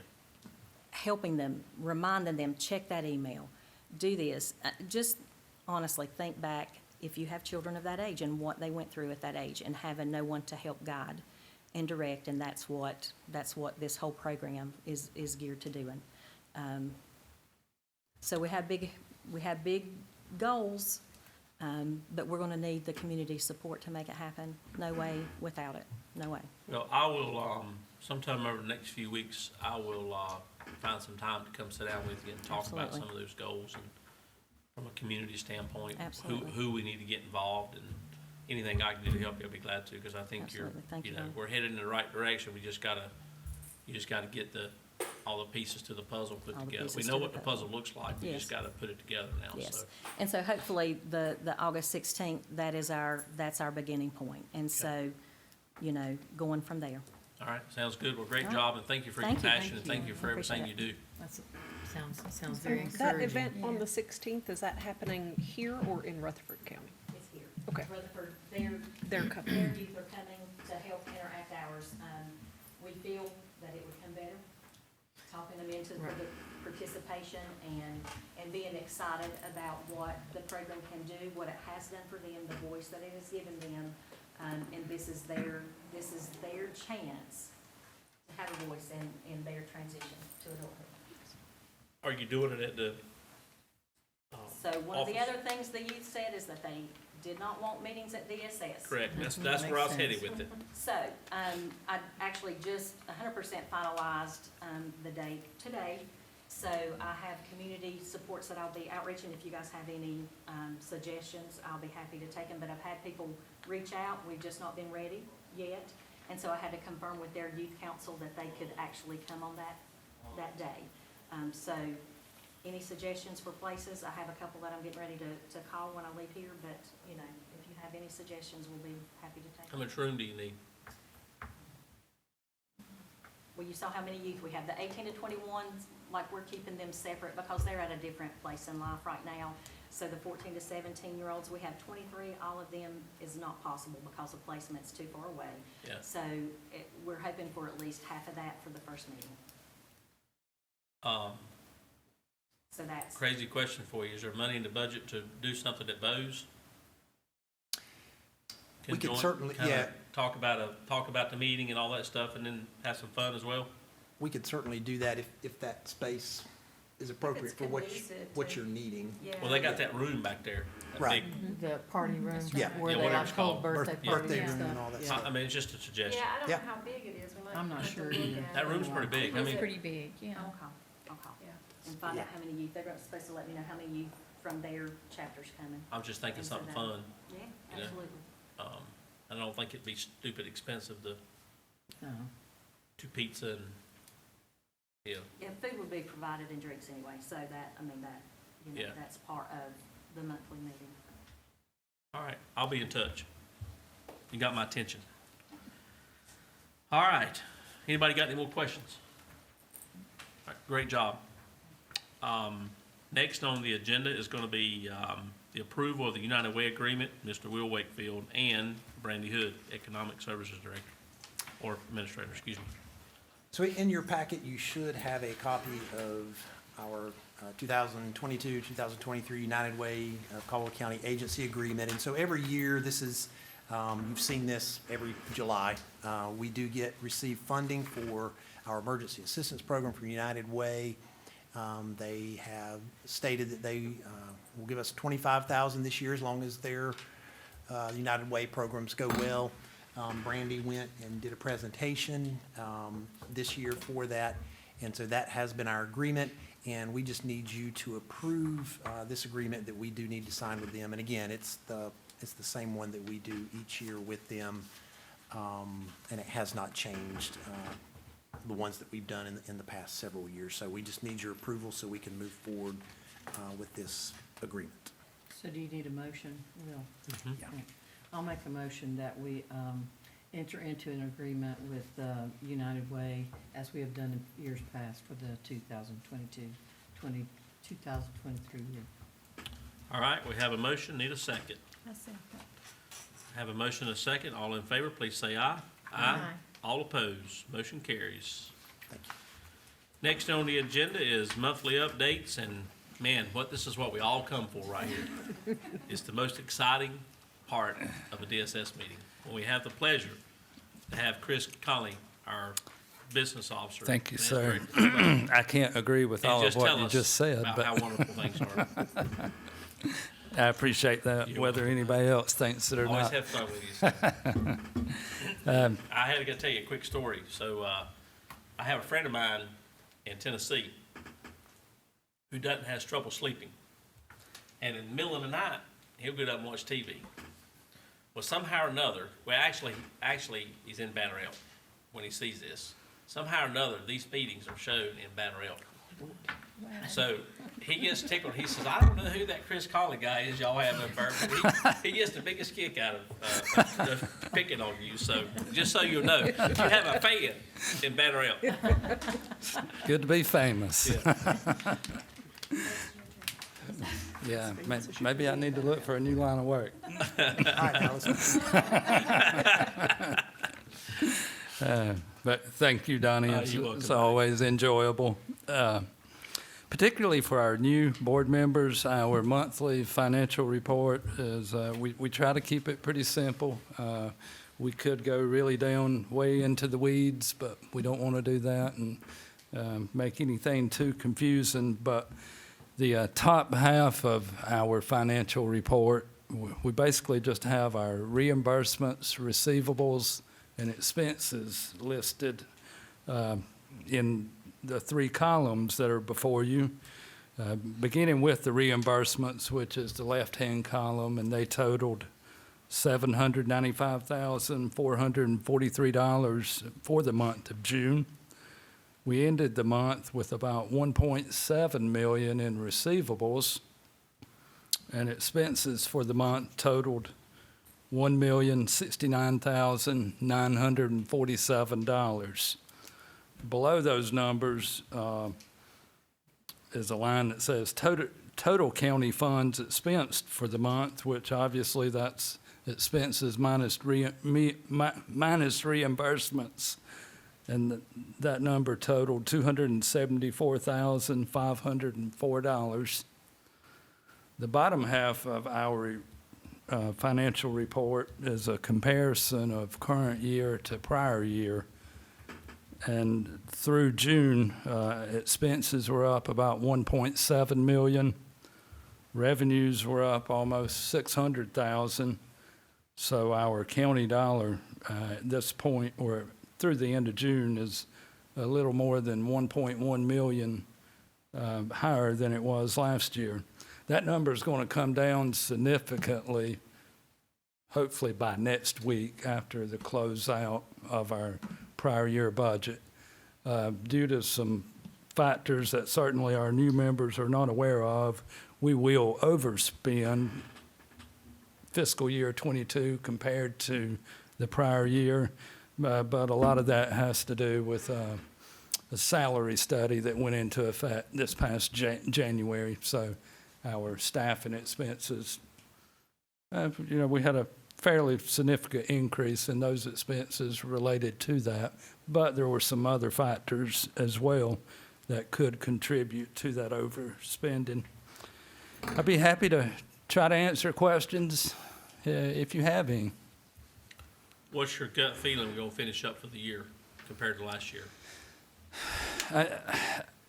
Helping them, reminding them, check that email, do this. Just honestly, think back, if you have children of that age and what they went through at that age, and having no one to help guide and direct, and that's what this whole program is geared to doing. So we have big goals, but we're gonna need the community support to make it happen. No way without it, no way. Well, I will, sometime over the next few weeks, I will find some time to come sit down with you and talk about Absolutely. some of those goals, and from a community standpoint, Absolutely. who we need to get involved, and anything I can do to help you, I'll be glad to, because I think Absolutely. Thank you, you know, Don. we're headed in the right direction. You just gotta get all the pieces to the puzzle put All the together. We pieces know to the what the puzzle looks like, we Yes. just gotta put it together now, so. Yes, and so hopefully the August 16th, that's our beginning point. And so, you know, going from there. All right, sounds good. Well, great All right. job, and thank you for your Thank you. passion, and thank you for I appreciate everything you do. That's, sounds very encouraging. That event on the 16th, is that happening here or in Rutherford County? It's here. Okay. Rutherford, They're coming. their youth are coming to help interact ours. We feel that it would come better, talking them into for the participation and being excited about what the program can do, what it has done for them, the voice that it has given them. And this is their chance to have a voice in their transition to adulthood. Are you doing it at the, So one of the office? other things the youth said is that they did not want meetings at DSS. correct, that's where I was headed with it. So, I actually just 100% finalized, the date today. So I have community supports that I'll be outreaching. If you guys have any, suggestions, I'll be happy to take them. But I've had people reach out, we've just not been ready yet. And so I had to confirm with their youth council that they could actually come on that day. So any suggestions for places? I have a couple that I'm getting ready to call when I leave here, but, you know, if you have any suggestions, we'll be happy to take How them. much room do you need? Well, you saw how many youth we have. The 18 to 21s, like, we're keeping them separate because they're at a different place in life right now. So the 14 to 17-year-olds, we have 23. All of them is not possible because of placement's too far away. Yeah. So we're hoping for at least half of that for the first meeting. So that's, Crazy question for you. Is there money in the budget to do something at Bose? We could join- certainly, kinda yeah. Talk about the meeting and all that stuff, and then have some fun as well? We could certainly do that if that space is appropriate for what you're needing. Well, they got that room back there. that Right. big- The party room, Yeah. where Yeah, they whatever like it's hold called. birthday parties Birthday and room and stuff. all that Yeah. stuff. I mean, it's just a suggestion. Yeah, I don't Yeah. know how big it is. We might I'm not have to sure look either. at it. That room's pretty big. I It's mean, pretty big, yeah. I'll call. Yeah. And find out Yeah. how many youth, they're supposed to let me know how many youth from their chapter's coming. I'm just thinking And so something that- fun. Yeah, You know? absolutely. I don't think it'd be stupid expensive to No. do pizza and, yeah. Yeah, food will be provided and drinks anyway, so that, I mean, that, Yeah. that's part of the monthly meeting. All right, I'll be in touch. You got my attention. All right, anybody got any more questions? All right, great job. Next on the agenda is gonna be, the approval of the United Way Agreement, Mr. Will Wakefield and Brandy Hood, Economic Services Director, or Administrator, excuse me. So in your packet, you should have a copy of our 2022, 2023 United Way of Caldwell County Agency Agreement. And so every year, this is, you've seen this every July, we do receive funding for our emergency assistance program from United Way. They have stated that they will give us $25,000 this year as long as their United Way programs go well. Brandy went and did a presentation this year for that, and so that has been our agreement, and we just need you to approve this agreement that we do need to sign with them. And again, it's the same one that we do each year with them, and it has not changed, the ones that we've done in the past several years. So we just need your approval so we can move forward with this agreement. So do you need a motion, Will? Yeah. I'll make a motion that we enter into an agreement with United Way, as we have done in years past for the 2023 year. All right, we have a motion, need a second. I second. Have a motion and a second. All in favor, please say aye. Aye. All opposed, motion carries. Thank you. Next on the agenda is monthly updates, and man, this is what we all come for right here. It's the most exciting part of a DSS meeting, when we have the pleasure to have Chris Colley, our business officer. Thank you, sir. administrator, I can't agree with and all of just tell what you us just said, about how but wonderful things are. I appreciate that, You're whether anybody else thinks it or Always not. have fun with you. sir. I had to tell you a quick story. So I have a friend of mine in Tennessee who has trouble sleeping, and in the middle of the night he'll get up and watch TV. Well, somehow or another, actually he's in Banner Elk when he sees this. Somehow or another, these meetings are shown in Banner Elk. So he gets tickled. He says, "I don't know who that Chris Colley guy is y'all have up there, but he gets the biggest kick out of picking on you." So just so you know, you have a fan in Banner Elk. Good to be famous. Yeah. Yeah, maybe I need to look for a new line of work. All right, now let's But thank you, Donnie. You're It's welcome, it's buddy. always enjoyable. Particularly for our new board members, our monthly financial report is, we try to keep it pretty simple. We could go really down way into the weeds, but we don't want to do that and make anything too confusing. But the top half of our financial report, we basically just have our reimbursements, receivables, and expenses listed in the three columns that are before you, beginning with the reimbursements, which is the left-hand column, and they totaled $795,443 for the month of June. We ended the month with about $1.7 million in receivables, and expenses for the month totaled $1,069,947. Below those numbers is a line that says total county funds expensed for the month, which obviously that's expenses minus reimbursements. And that number totaled $274,504. The bottom half of our financial report is a comparison of current year to prior year. And through June, expenses were up about 1.7 million. Revenues were up almost 600,000. So our county dollar at this point, or through the end of June, is a little more than 1.1 million higher than it was last year. That number is going to come down significantly, hopefully by next week after the closeout of our prior year budget, due to some factors that certainly our new members are not aware of. We will overspend fiscal year 22 compared to the prior year, but a lot of that has to do with a salary study that went into effect this past January. So our staff and expenses, we had a fairly significant increase in those expenses related to that, but there were some other factors as well that could contribute to that overspending. I'd be happy to try to answer questions if you have any. What's your gut feeling we're gonna finish up for the year compared to last year?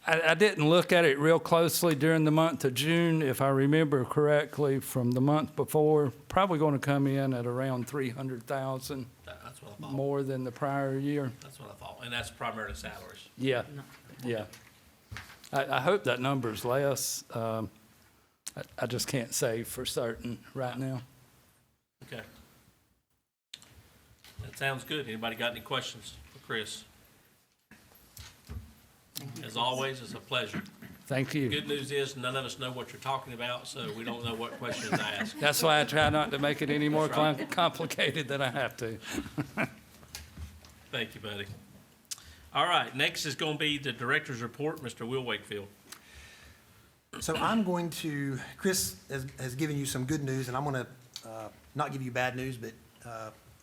I didn't look at it real closely during the month of June. If I remember correctly from the month before, probably going to come in at around 300,000 That's what I thought. more than the prior year. That's what I thought, and that's primarily salaries. Yeah, yeah. I hope that number's less. I just can't say for certain right now. Okay. That sounds good. Anybody got any questions for Chris? As always, it's a pleasure. Thank you. Good news is none of us know what you're talking about, so we don't know what questions to ask. That's why I try not to make it any more That's right. complicated than I have to. Thank you, buddy. All right, next is going to be the director's report, Mr. Will Wakefield. So I'm going to, Chris has given you some good news, and I'm going to not give you bad news, but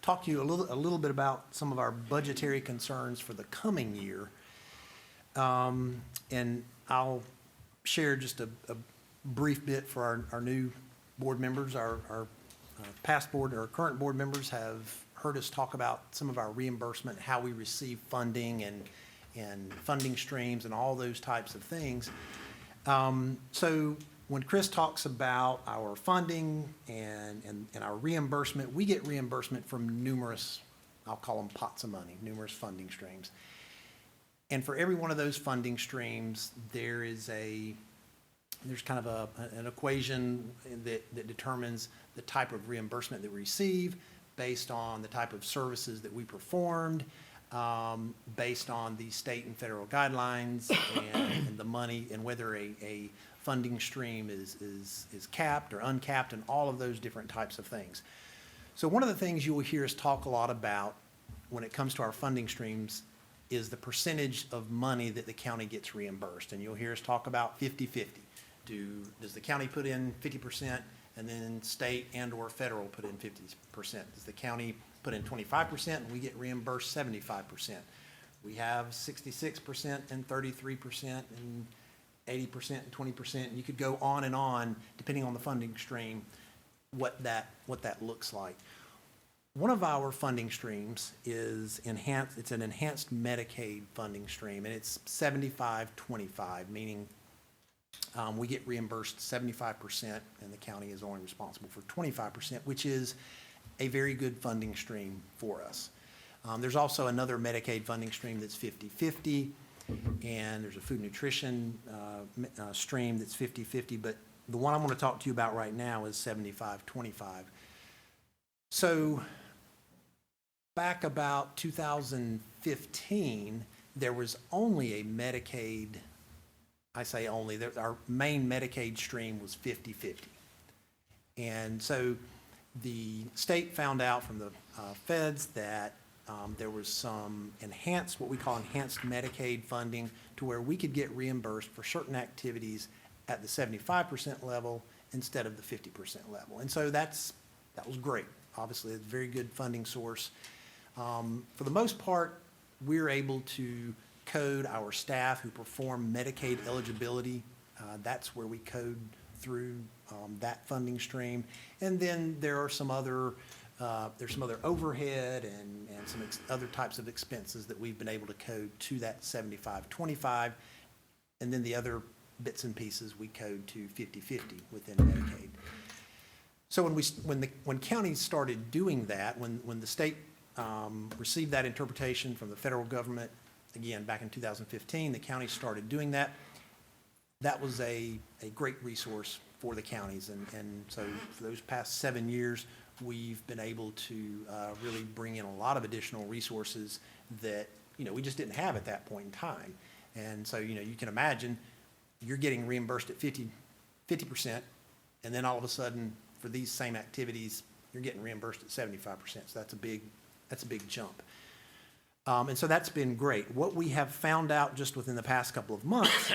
talk to you a little bit about some of our budgetary concerns for the coming year. And I'll share just a brief bit for our new board members. Our past board, or current board members have heard us talk about some of our reimbursement, how we receive funding and funding streams and all those types of things. So when Chris talks about our funding and our reimbursement, we get reimbursement from numerous, I'll call them pots of money, numerous funding streams. And for every one of those funding streams, there's kind of an equation that determines the type of reimbursement that we receive based on the type of services that we performed, based on the state and federal guidelines and the money, and whether a funding stream is capped or uncapped, and all of those different types of things. So one of the things you will hear us talk a lot about when it comes to our funding streams is the percentage of money that the county gets reimbursed. And you'll hear us talk about 50-50. Does the county put in 50% and then state and or federal put in 50%? Does the county put in 25% and we get reimbursed 75%? We have 66% and 33% and 80% and 20%. And you could go on, depending on the funding stream, what that looks like. One of our funding streams is it's an enhanced Medicaid funding stream, and it's 75-25, meaning we get reimbursed 75%, and the county is only responsible for 25%, which is a very good funding stream for us. There's also another Medicaid funding stream that's 50-50, and there's a food nutrition stream that's 50-50, but the one I'm going to talk to you about right now is 75-25. So back about 2015, there was only a Medicaid, I say only, our main Medicaid stream was 50-50. And so the state found out from the feds that there was some what we call enhanced Medicaid funding, to where we could get reimbursed for certain activities at the 75% level instead of the 50% level. And so that was great. Obviously, it's a very good funding source. For the most part, we're able to code our staff who perform Medicaid eligibility. That's where we code through that funding stream. And then there are some other, there's some other overhead and some other types of expenses that we've been able to code to that 75-25. And then the other bits and pieces we code to 50-50 within Medicaid. So when counties started doing that, when the state received that interpretation from the federal government, again, back in 2015, the counties started doing that. That was a great resource for the counties. And so for those past 7 years, we've been able to really bring in a lot of additional resources that, we just didn't have at that point in time. And so, you can imagine you're getting reimbursed at 50%, and then all of a sudden, for these same activities, you're getting reimbursed at 75%. So that's a big jump. And so that's been great. What we have found out just within the past couple of months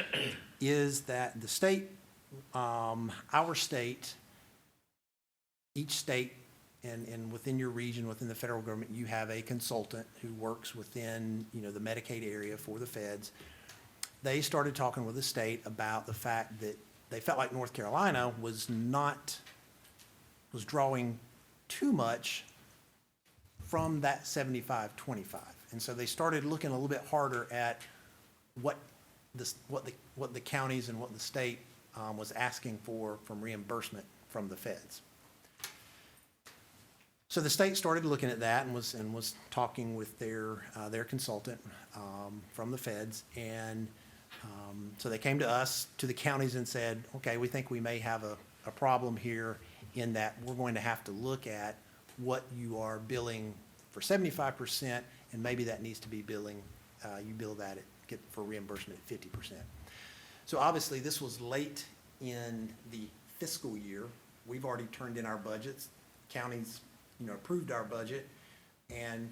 is that the state, our state, each state, and within your region, within the federal government, you have a consultant who works within, the Medicaid area for the feds. They started talking with the state about the fact that they felt like North Carolina was drawing too much from that 75-25. And so they started looking a little bit harder at what the counties and what the state was asking for from reimbursement from the feds. So the state started looking at that and was talking with their consultant from the feds, and so they came to us, to the counties, and said, okay, we think we may have a problem here in that we're going to have to look at what you are billing for 75%, and maybe that needs to be billing, you bill that for reimbursement at 50%. So obviously, this was late in the fiscal year. We've already turned in our budgets. Counties, approved our budget, and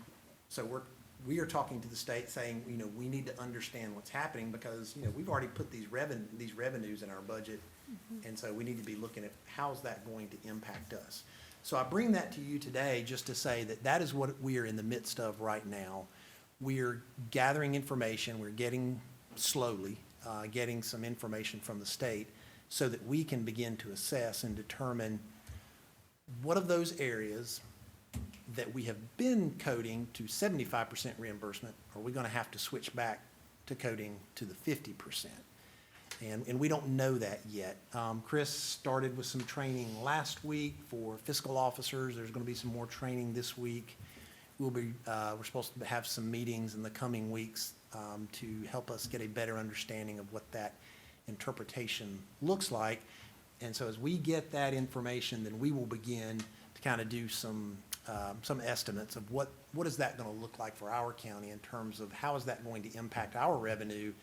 so we are talking to the state saying, we need to understand what's happening because, we've already put these revenues in our budget, and so we need to be looking at how's that going to impact us. So I bring that to you today just to say that is what we are in the midst of right now. We are gathering information. We're getting some information from the state so that we can begin to assess and determine what of those areas that we have been coding to 75% reimbursement, are we going to have to switch back to coding to the 50%? And we don't know that yet. Chris started with some training last week for fiscal officers. There's going to be some more training this week. We're supposed to have some meetings in the coming weeks to help us get a better understanding of what that interpretation looks like. And so as we get that information, then we will begin to kind of do some estimates of what is that going to look like for our county in terms of how is that going to impact our revenue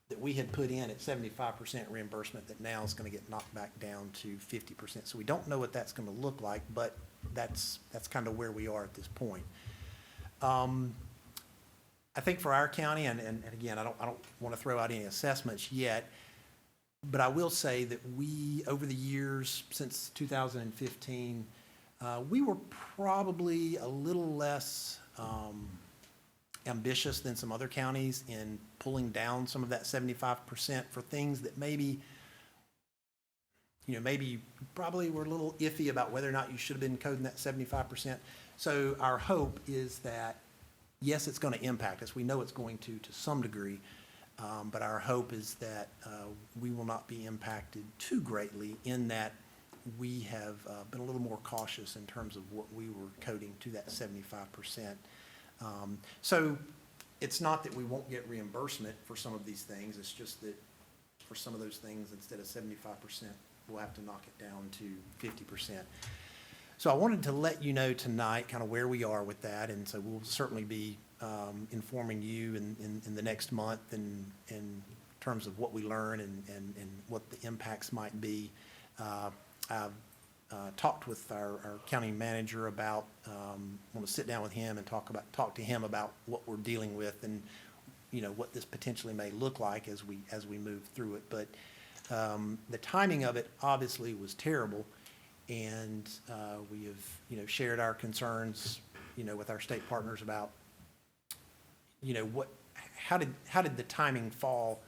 that we had put in at 75% reimbursement that now is going to get knocked back down to 50%. So we don't know what that's going to look like, but that's kind of where we are at this point. I think for our county, and again, I don't want to throw out any assessments yet, but I will say that we, over the years since 2015, we were probably a little less ambitious than some other counties in pulling down some of that 75% for things that maybe you probably were a little iffy about whether or not you should have been coding that 75%. So our hope is that, yes, it's going to impact us. We know it's going to some degree, but our hope is that we will not be impacted too greatly in that we have been a little more cautious in terms of what we were coding to that 75%. So it's not that we won't get reimbursement for some of these things. It's just that for some of those things, instead of 75%, we'll have to knock it down to 50%. So I wanted to let you know tonight kind of where we are with that, and so we'll certainly be informing you in the next month in terms of what we learn and what the impacts might be. I've talked with our county manager about, want to sit down with him and talk to him about what we're dealing with and, what this potentially may look like as we move through it. But The timing of it obviously was terrible, and we have, shared our concerns, with our state partners about, how did the timing fall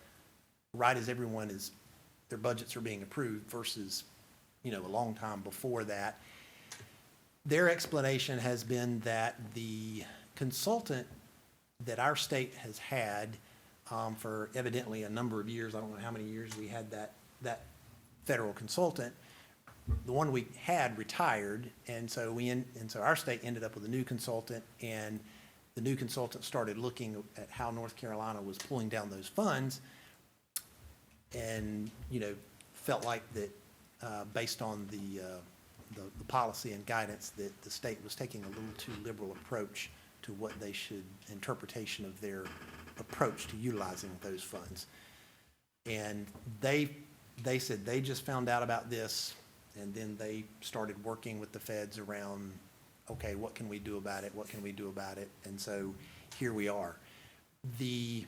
right as their budgets are being approved versus, a long time before that. Their explanation has been that the consultant that our state has had for evidently a number of years, I don't know how many years we had that federal consultant, the one we had retired, and so our state ended up with a new consultant, and the new consultant started looking at how North Carolina was pulling down those funds, and, felt like that, based on the policy and guidance, that the state was taking a little too liberal approach to what interpretation of their approach to utilizing those funds. And they said they just found out about this, and then they started working with the feds around, okay, what can we do about it? What can we do about it? And so here we are. The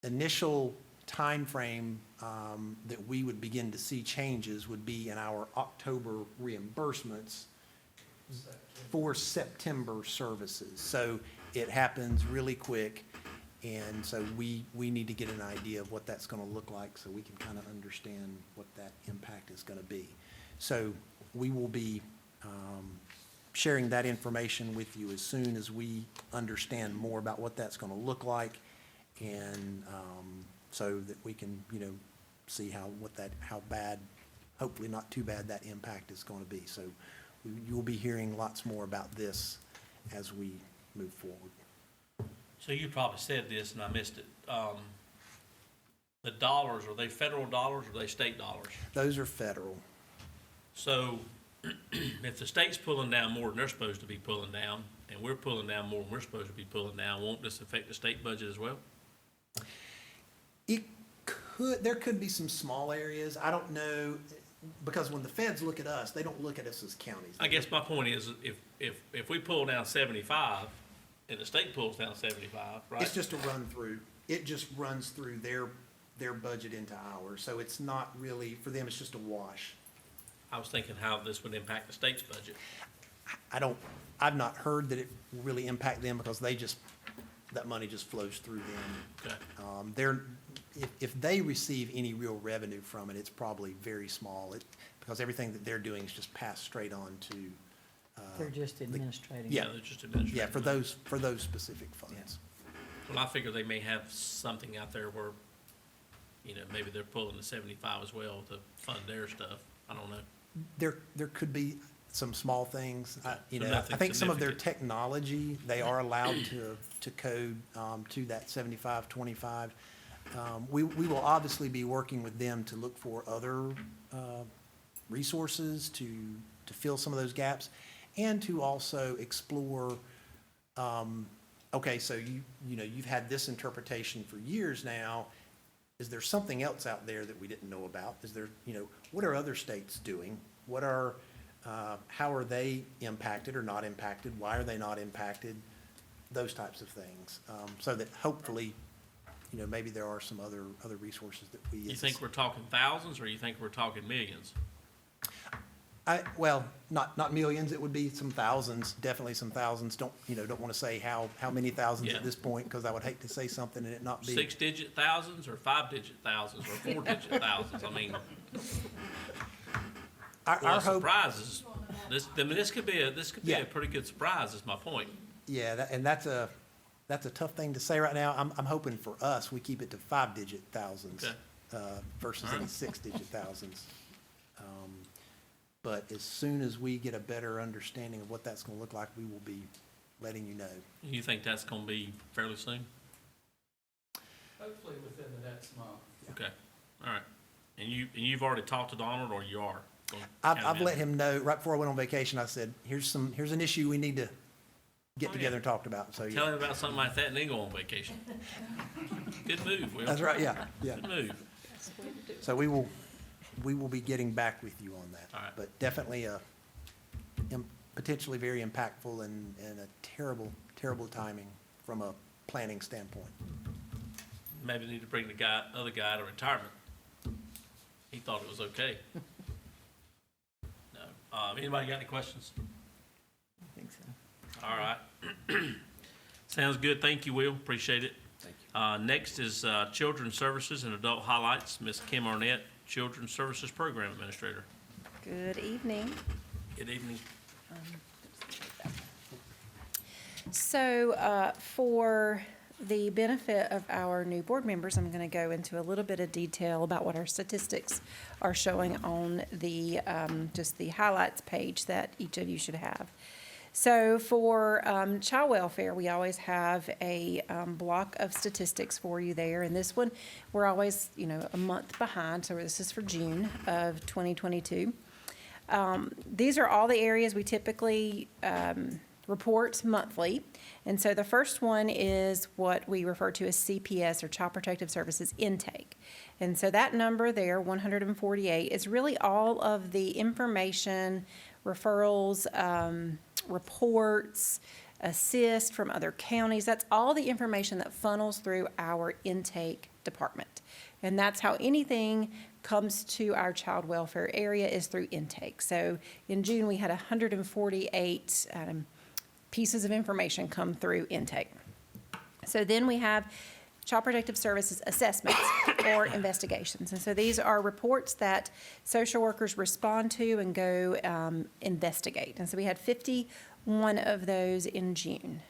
initial timeframe that we would begin to see changes would be in our October reimbursements for September services. So it happens really quick, and so we need to get an idea of what that's going to look like so we can kind of understand what that impact is going to be. So we will be sharing that information with you as soon as we understand more about what that's going to look like, and so that we can, see how bad, hopefully not too bad, that impact is going to be. So you'll be hearing lots more about this as we move forward. So you probably said this and I missed it. The dollars, are they federal dollars or are they state dollars? Those are federal. So if the state's pulling down more than they're supposed to be pulling down, and we're pulling down more than we're supposed to be pulling down, won't this affect the state budget as well? There could be some small areas. I don't know, because when the feds look at us, they don't look at us as counties. I guess my point is, if we pull down 75 and the state pulls down 75, right? It's just a run through. It just runs through their budget into ours. So it's not really, for them, it's just a wash. I was thinking how this would impact the state's budget. I've not heard that it will really impact them because that money just flows through them. Okay. If they receive any real revenue from it, it's probably very small, because everything that they're doing is just passed straight on to. They're just administrating. Yeah. They're just administrative. Yeah, for those specific funds. Well, I figure they may have something out there where, maybe they're pulling the 75 as well to fund their stuff. I don't know. There could be some small things. I nothing think some of their significant. technology, they are allowed to code to that 75-25. We will obviously be working with them to look for other resources to fill some of those gaps, and to also explore, okay, so you've had this interpretation for years now. Is there something else out there that we didn't know about? Is there, what are other states doing? How are they impacted or not impacted? Why are they not impacted? Those types of things, so that hopefully, maybe there are some other resources that we. You think we're talking thousands, or you think we're talking millions? Well, not millions. It would be some thousands, definitely some thousands. Don't want to say how many thousands Yeah. at this point, because I would hate to say something and it not be. 6-digit thousands, or 5-digit thousands, or 4-digit thousands? I mean, Our hope. surprises. This could be Yeah. a pretty good surprise. Is my point. Yeah, that's a tough thing to say right now. I'm hoping for us, we keep it to 5-digit thousands, Okay. versus All right. any 6-digit thousands. But as soon as we get a better understanding of what that's gonna look like, we will be letting you know. You think that's going to be fairly soon? Hopefully within the next month. Okay. All right. And you've already talked to Donald, or you are? Going to I've count let him him know, right before I went on vacation, I said, here's an issue we need to get Oh, together yeah. and talk about, so in? yeah. Tell him about something like that and then go on vacation. Good move, Will. That's right, yeah. Good move. So we will be getting back with you on that. All right. But definitely potentially very impactful and a terrible, terrible timing from a planning standpoint. Maybe need to bring the other guy to retirement. He thought it was okay. No. Anybody got any questions? I think so. All right. Sounds good. Thank you, Will. Appreciate it. Thank you. Next is Children's Services and Adult Highlights. Ms. Kim Arnett, Children's Services Program Administrator. Good evening. Good evening. So, for the benefit of our new board members, I'm going to go into a little bit of detail about what our statistics are showing on the, just the highlights page that each of you should have. So for child welfare, we always have a block of statistics for you there. And this one, we're always, a month behind. So this is for June of 2022. These are all the areas we typically report monthly. And so the first one is what we refer to as CPS, or Child Protective Services intake. And so that number there, 148, is really all of the information, referrals, reports, assist from other counties. That's all the information that funnels through our intake department. And that's how anything comes to our child welfare area, is through intake. So in June, we had 148 pieces of information come through intake. So then we have Child Protective Services assessments or investigations. And so these are reports that social workers respond to and go investigate. And so we had 51 of those in June.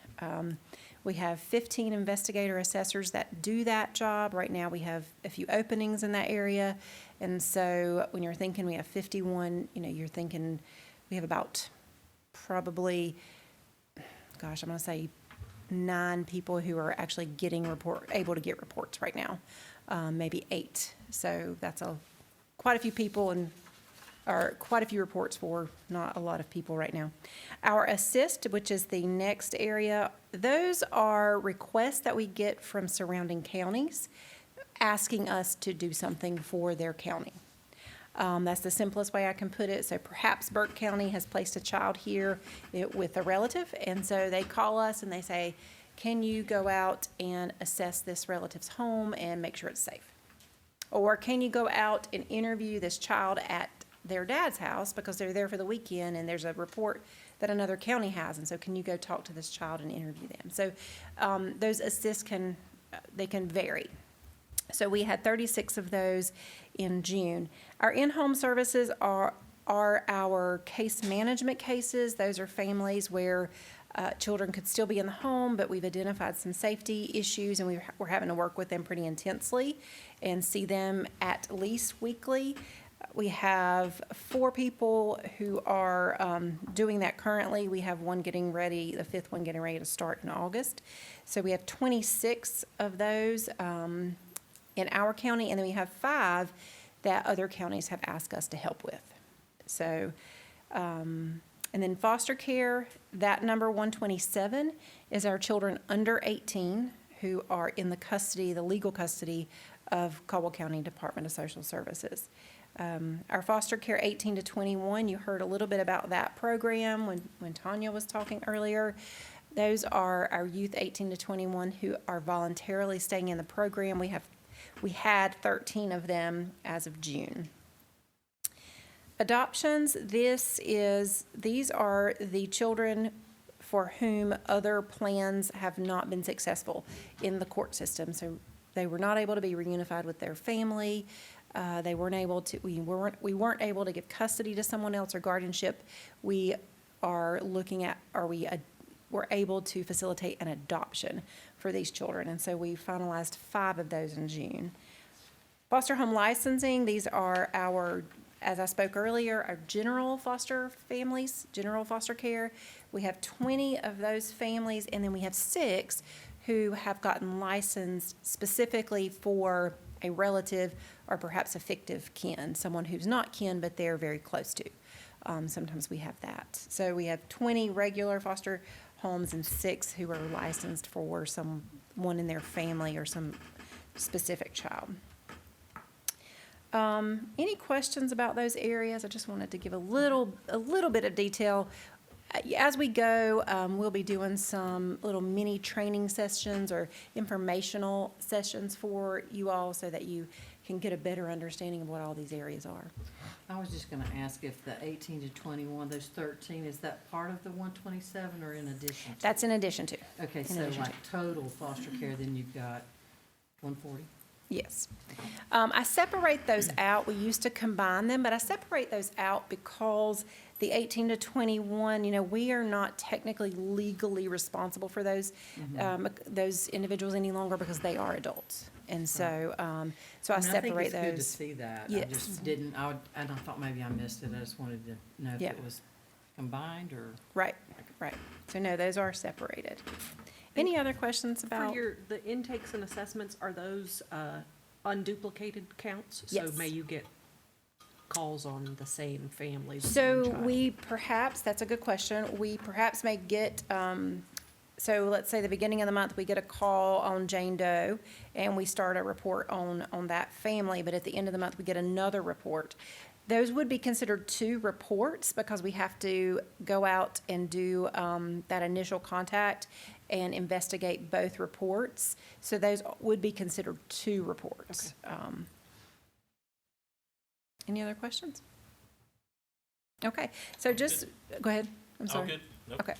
We have 15 investigator assessors that do that job. Right now we have a few openings in that area. And so when you're thinking we have 51, you're thinking we have about probably, I'm going to say 9 people who are actually able to get reports right now, maybe 8. So that's quite a few people or quite a few reports for not a lot of people right now. Our assist, which is the next area, those are requests that we get from surrounding counties asking us to do something for their county. That's the simplest way I can put it. So perhaps Burke County has placed a child here with a relative, and so they call us and they say, can you go out and assess this relative's home and make sure it's safe? Or can you go out and interview this child at their dad's house because they're there for the weekend and there's a report that another county has, and so can you go talk to this child and interview them? So those assists can vary. So we had 36 of those in June. Our in-home services are our case management cases. Those are families where children could still be in the home, but we've identified some safety issues, and we're having to work with them pretty intensely and see them at least weekly. We have 4 people who are doing that currently. We have one getting ready, the 5th one getting ready to start in August. So we have 26 of those in our county, and then we have 5 that other counties have asked us to help with. So, and then foster care, that number 127 is our children under 18 who are in the legal custody of Caldwell County Department of Social Services. Our foster care 18 to 21, you heard a little bit about that program when Tanya was talking earlier. Those are our youth 18 to 21 who are voluntarily staying in the program. We had 13 of them as of June. Adoptions, these are the children for whom other plans have not been successful in the court system. So they were not able to be reunified with their family. We weren't able to give custody to someone else or guardianship. We are looking at, we're able to facilitate an adoption for these children. And so we finalized 5 of those in June. Foster home licensing, these are as I spoke earlier, our general foster families, general foster care. We have 20 of those families, and then we have 6 who have gotten licensed specifically for a relative or perhaps a fictive kin, someone who's not kin, but they're very close to. Sometimes we have that. So we have 20 regular foster homes and 6 who are licensed for someone in their family or some specific child. Any questions about those areas? I just wanted to give a little bit of detail. As we go, we'll be doing some little mini training sessions or informational sessions for you all so that you can get a better understanding of what all these areas are. I was just gonna ask if the 18 to 21, those 13, is that part of the 127 or in addition to? That's in addition to, Okay, in so addition like total foster care, then you've got 140? yes. I separate those out. We used to combine them, but I separate those out because the 18 to 21, we are not technically legally responsible for those individuals any longer because they are adults. And so, so I separate I think it's good to those. see that. I Yes. just didn't, and I thought maybe I missed it. I just wanted to know if Yeah. it was combined or. Right, right. So no, those are separated. Any other questions For about? the intakes and assessments, are those unduplicated counts? Yes. So may you get calls on the same family? the So same child? we perhaps, that's a good question, we perhaps may get, so let's say the beginning of the month, we get a call on Jane Doe, and we start a report on that family, but at the end of the month, we get another report. Those would be considered two reports, because we have to go out and do that initial contact and investigate both reports. So those would be considered two reports. Any other questions? Okay, so just, go ahead, I'm All sorry. good? Nope. Okay,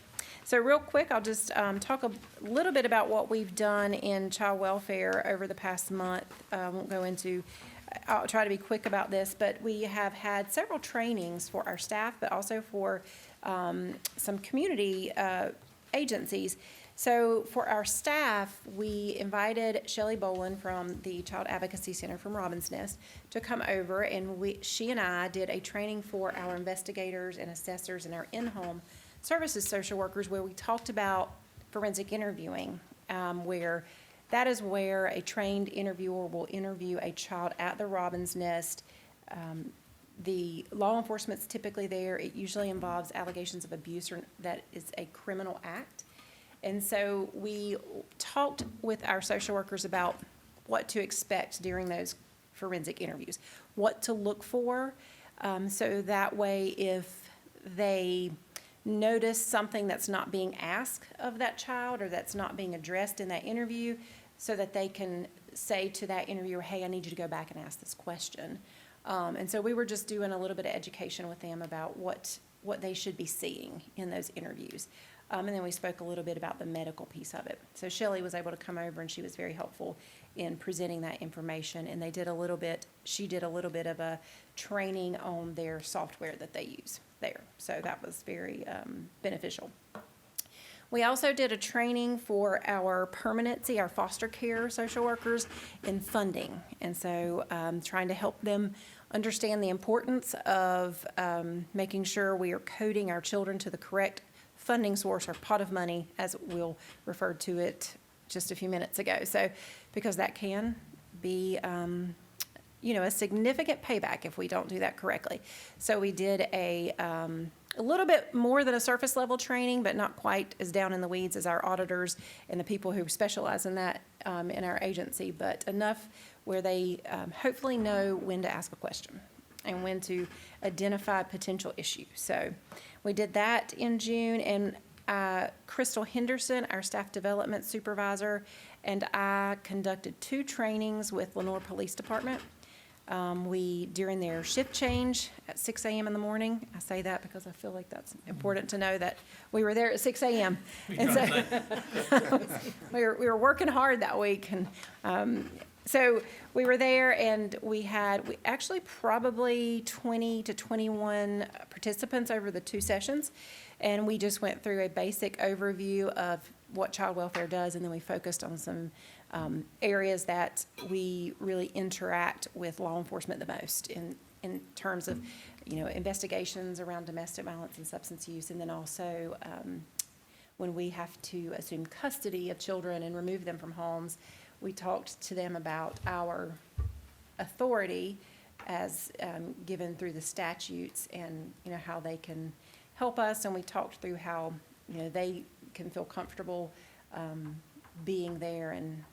so real quick, I'll just talk a little bit about what we've done in child welfare over the past month. I won't go into, I'll try to be quick about this, but we have had several trainings for our staff, but also for some community agencies. So for our staff, we invited Shelley Boland from the Child Advocacy Center from Robin's Nest to come over, and she and I did a training for our investigators and assessors and our in-home services social workers, where we talked about forensic interviewing, where that is where a trained interviewer will interview a child at the Robin's Nest. The law enforcement's typically there. It usually involves allegations of abuse or that is a criminal act. And so we talked with our social workers about what to expect during those forensic interviews, what to look for, so that way if they notice something that's not being asked of that child or that's not being addressed in that interview, so that they can say to that interviewer, hey, I need you to go back and ask this question. And so we were just doing a little bit of education with them about what they should be seeing in those interviews. And then we spoke a little bit about the medical piece of it. So Shelley was able to come over, and she was very helpful in presenting that information. And she did a little bit of a training on their software that they use there. So that was very beneficial. We also did a training for our permanency, our foster care social workers in funding. And so trying to help them understand the importance of making sure we are coding our children to the correct funding source or pot of money, as Will referred to it just a few minutes ago. So, because that can be, a significant payback if we don't do that correctly. So we did a little bit more than a surface level training, but not quite as down in the weeds as our auditors and the people who specialize in that in our agency, but enough where they hopefully know when to ask a question and when to identify potential issues. So we did that in June, and Crystal Henderson, our staff development supervisor, and I conducted 2 trainings with Lenore Police Department. During their shift change at 6 a.m. in the morning, I say that because I feel like that's important to know that we were there at 6 a.m. And so we were working hard that week, and so we were there, and we actually probably 20 to 21 participants over the 2 sessions, and we just went through a basic overview of what child welfare does, and then we focused on some areas that we really interact with law enforcement the most in terms of, investigations around domestic violence and substance use, and then also when we have to assume custody of children and remove them from homes. We talked to them about our authority as given through the statutes, and how they can help us, and we talked through how they can feel comfortable being there and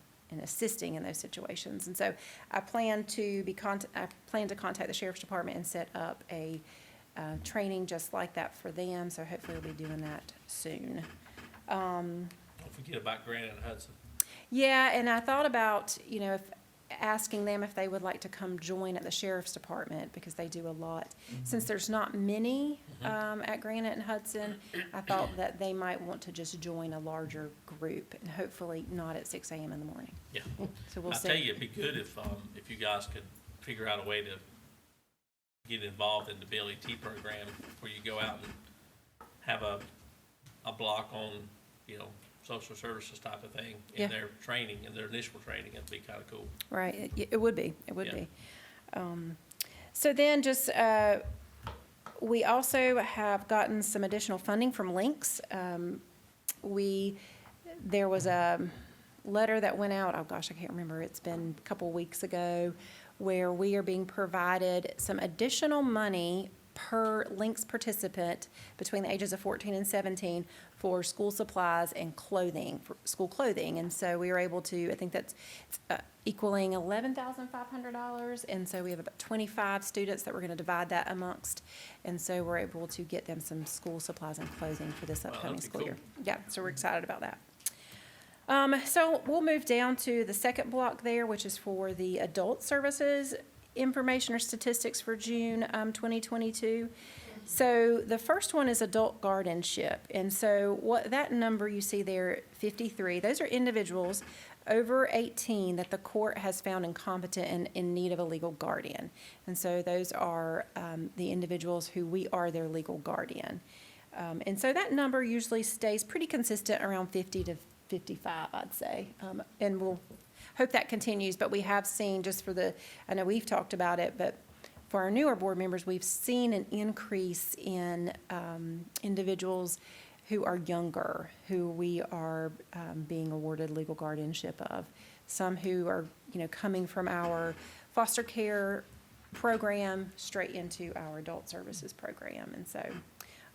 assisting in those situations. And so I plan to contact the Sheriff's Department and set up a training just like that for them. So hopefully we'll be doing that soon. Don't forget about Grant and Hudson. Yeah, and I thought about, asking them if they would like to come join at the sheriff's department, because they do a lot. Since there's not many at Granite and Hudson, I thought that they might want to just join a larger group, and hopefully not at 6 a.m. in the morning. Yeah. So we'll I see. tell you, it'd be good if you guys could figure out a way to get involved in the BLET program where you go out and have a block on, social services type of thing Yeah. in their training, in their initial training. It'd be kind of cool. Right, it would be, it would Yeah. be. So then just, we also have gotten some additional funding from Links. There was a letter that went out, oh gosh, I can't remember, it's been a couple weeks ago, where we are being provided some additional money per Links participant between the ages of 14 and 17 for school supplies and clothing, for school clothing. And so we were able to, I think that's equaling $11,500. And so we have about 25 students that we're going to divide that amongst. And so we're able to get them some school supplies and clothing for this upcoming that'd be school cool. year. Yeah, so we're excited about that. So we'll move down to the second block there, which is for the adult services information or statistics for June 2022. So the first one is adult guardianship. And so what that number you see there, 53, those are individuals over 18 that the court has found incompetent and in need of a legal guardian. And so those are the individuals who we are their legal guardian. And so that number usually stays pretty consistent around 50 to 55, I'd say. And we'll hope that continues, but we have seen I know we've talked about it, but for our newer board members, we've seen an increase in individuals who are younger, who we are being awarded legal guardianship of. Some who are, coming from our foster care program straight into our adult services program. And so,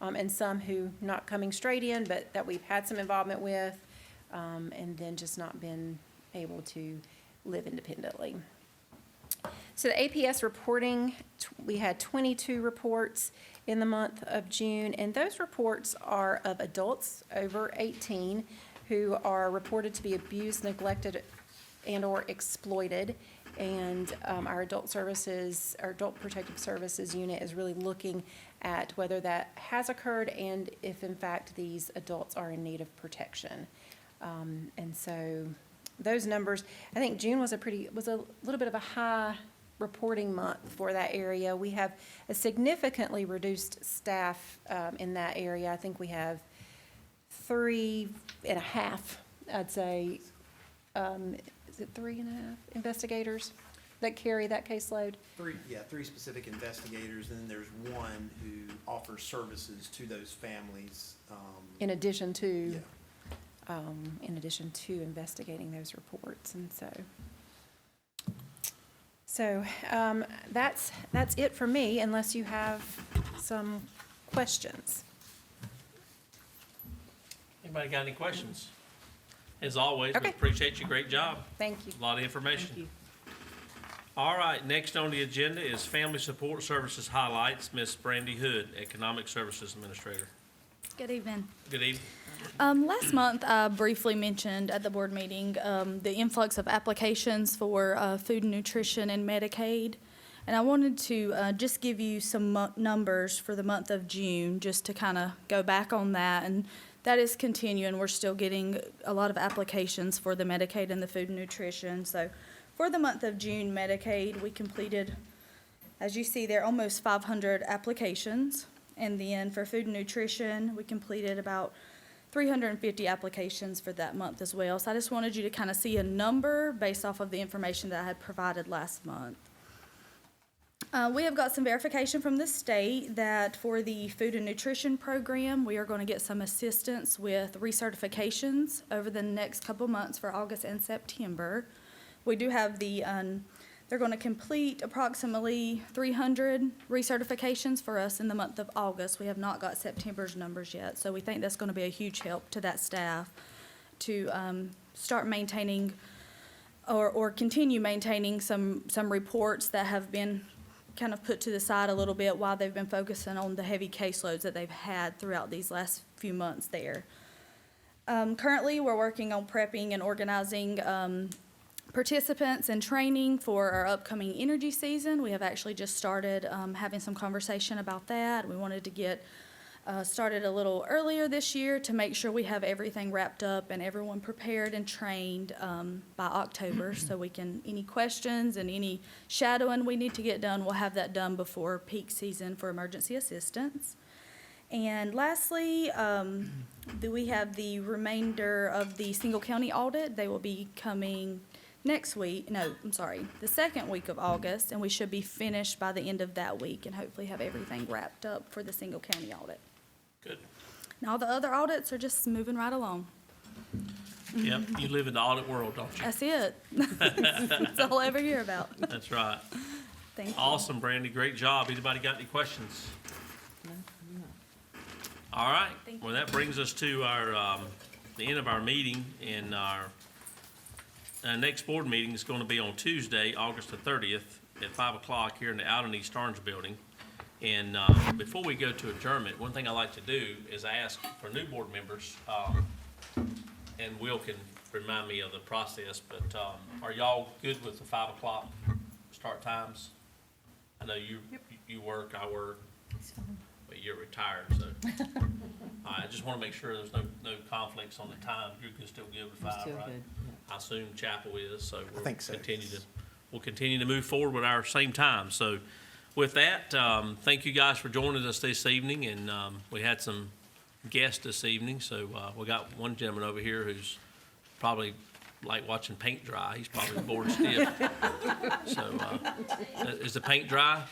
and some who not coming straight in, but that we've had some involvement with, and then just not been able to live independently. So the APS reporting, we had 22 reports in the month of June, and those reports are of adults over 18 who are reported to be abused, neglected, and/or exploited. And our adult protective services unit is really looking at whether that has occurred and if in fact these adults are in need of protection. And so those numbers, I think June was a little bit of a high reporting month for that area. We have a significantly reduced staff in that area. I think we have 3.5, I'd say, is it 3.5 investigators that carry that caseload? Three specific investigators, and then there's one who offers services to those families. In addition to Yeah. Investigating those reports. And so that's it for me, unless you have some questions. Anybody got any questions? As always, we Okay. appreciate you. Great job. Thank you. A lot of information. Thank you. All right, next on the agenda is Family Support Services highlights. Miss Brandy Hood, Economic Services Administrator. Good evening. Good evening. Last month, I briefly mentioned at the board meeting the influx of applications for food and nutrition and Medicaid. And I wanted to just give you some numbers for the month of June, just to kind of go back on that. And that is continuing. We're still getting a lot of applications for the Medicaid and the food and nutrition. So for the month of June, Medicaid, we completed, as you see there, almost 500 applications. And then for food and nutrition, we completed about 350 applications for that month as well. So I just wanted you to kind of see a number based off of the information that I had provided last month. We have got some verification from the state that for the food and nutrition program, we are going to get some assistance with recertifications over the next couple months for August and September. We do have they're going to complete approximately 300 recertifications for us in the month of August. We have not got September's numbers yet, so we think that's going to be a huge help to that staff to start maintaining or continue maintaining some reports that have been kind of put to the side a little bit while they've been focusing on the heavy caseloads that they've had throughout these last few months there. Currently, we're working on prepping and organizing participants in training for our upcoming energy season. We have actually just started having some conversation about that. We wanted to get started a little earlier this year to make sure we have everything wrapped up and everyone prepared and trained by October, so we can, any questions and any shadowing we need to get done, we'll have that done before peak season for emergency assistance. And lastly, we have the remainder of the single county audit. They will be coming next week, the second week of August, and we should be finished by the end of that week and hopefully have everything wrapped up for the single county audit. Good. And all the other audits are just moving right along. Yep, you live in the audit world, don't you? That's it. That's all I ever hear about. That's right. Thank you. Awesome, Brandy, great job. Anybody got any questions? All right, Thank well, that brings us to our, the end of our meeting, and our next board meeting is gonna be on Tuesday, August the 30th, at 5 o'clock here in the Out in East Orange building. And, before we go to adjournment, one thing I like to do is ask for new board members, and Will can remind me of the process, but, are y'all good with the 5 o'clock start times? I know you work, I work. But you're retired, so. All right, I just want to make sure there's no conflicts on the time. You're still good with We're 5, still right? good, I assume Chapel is, so we'll think so, continue yes. we'll continue to move forward with our same time. So with that, thank you guys for joining us this evening, and we had some guests this evening. So we got one gentleman over here who's probably like watching paint dry. He's probably bored stiff. So is the paint dry?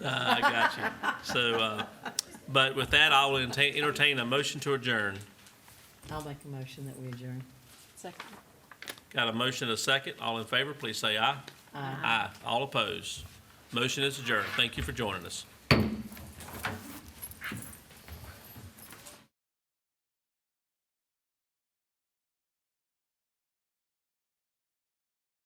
I got you. So, but with that, I will entertain a motion to adjourn. I'll make a motion that we adjourn. Second. Got a motion and a second. All in favor, please say aye. Aye. Aye. All opposed. Motion is adjourned. Thank you for joining us.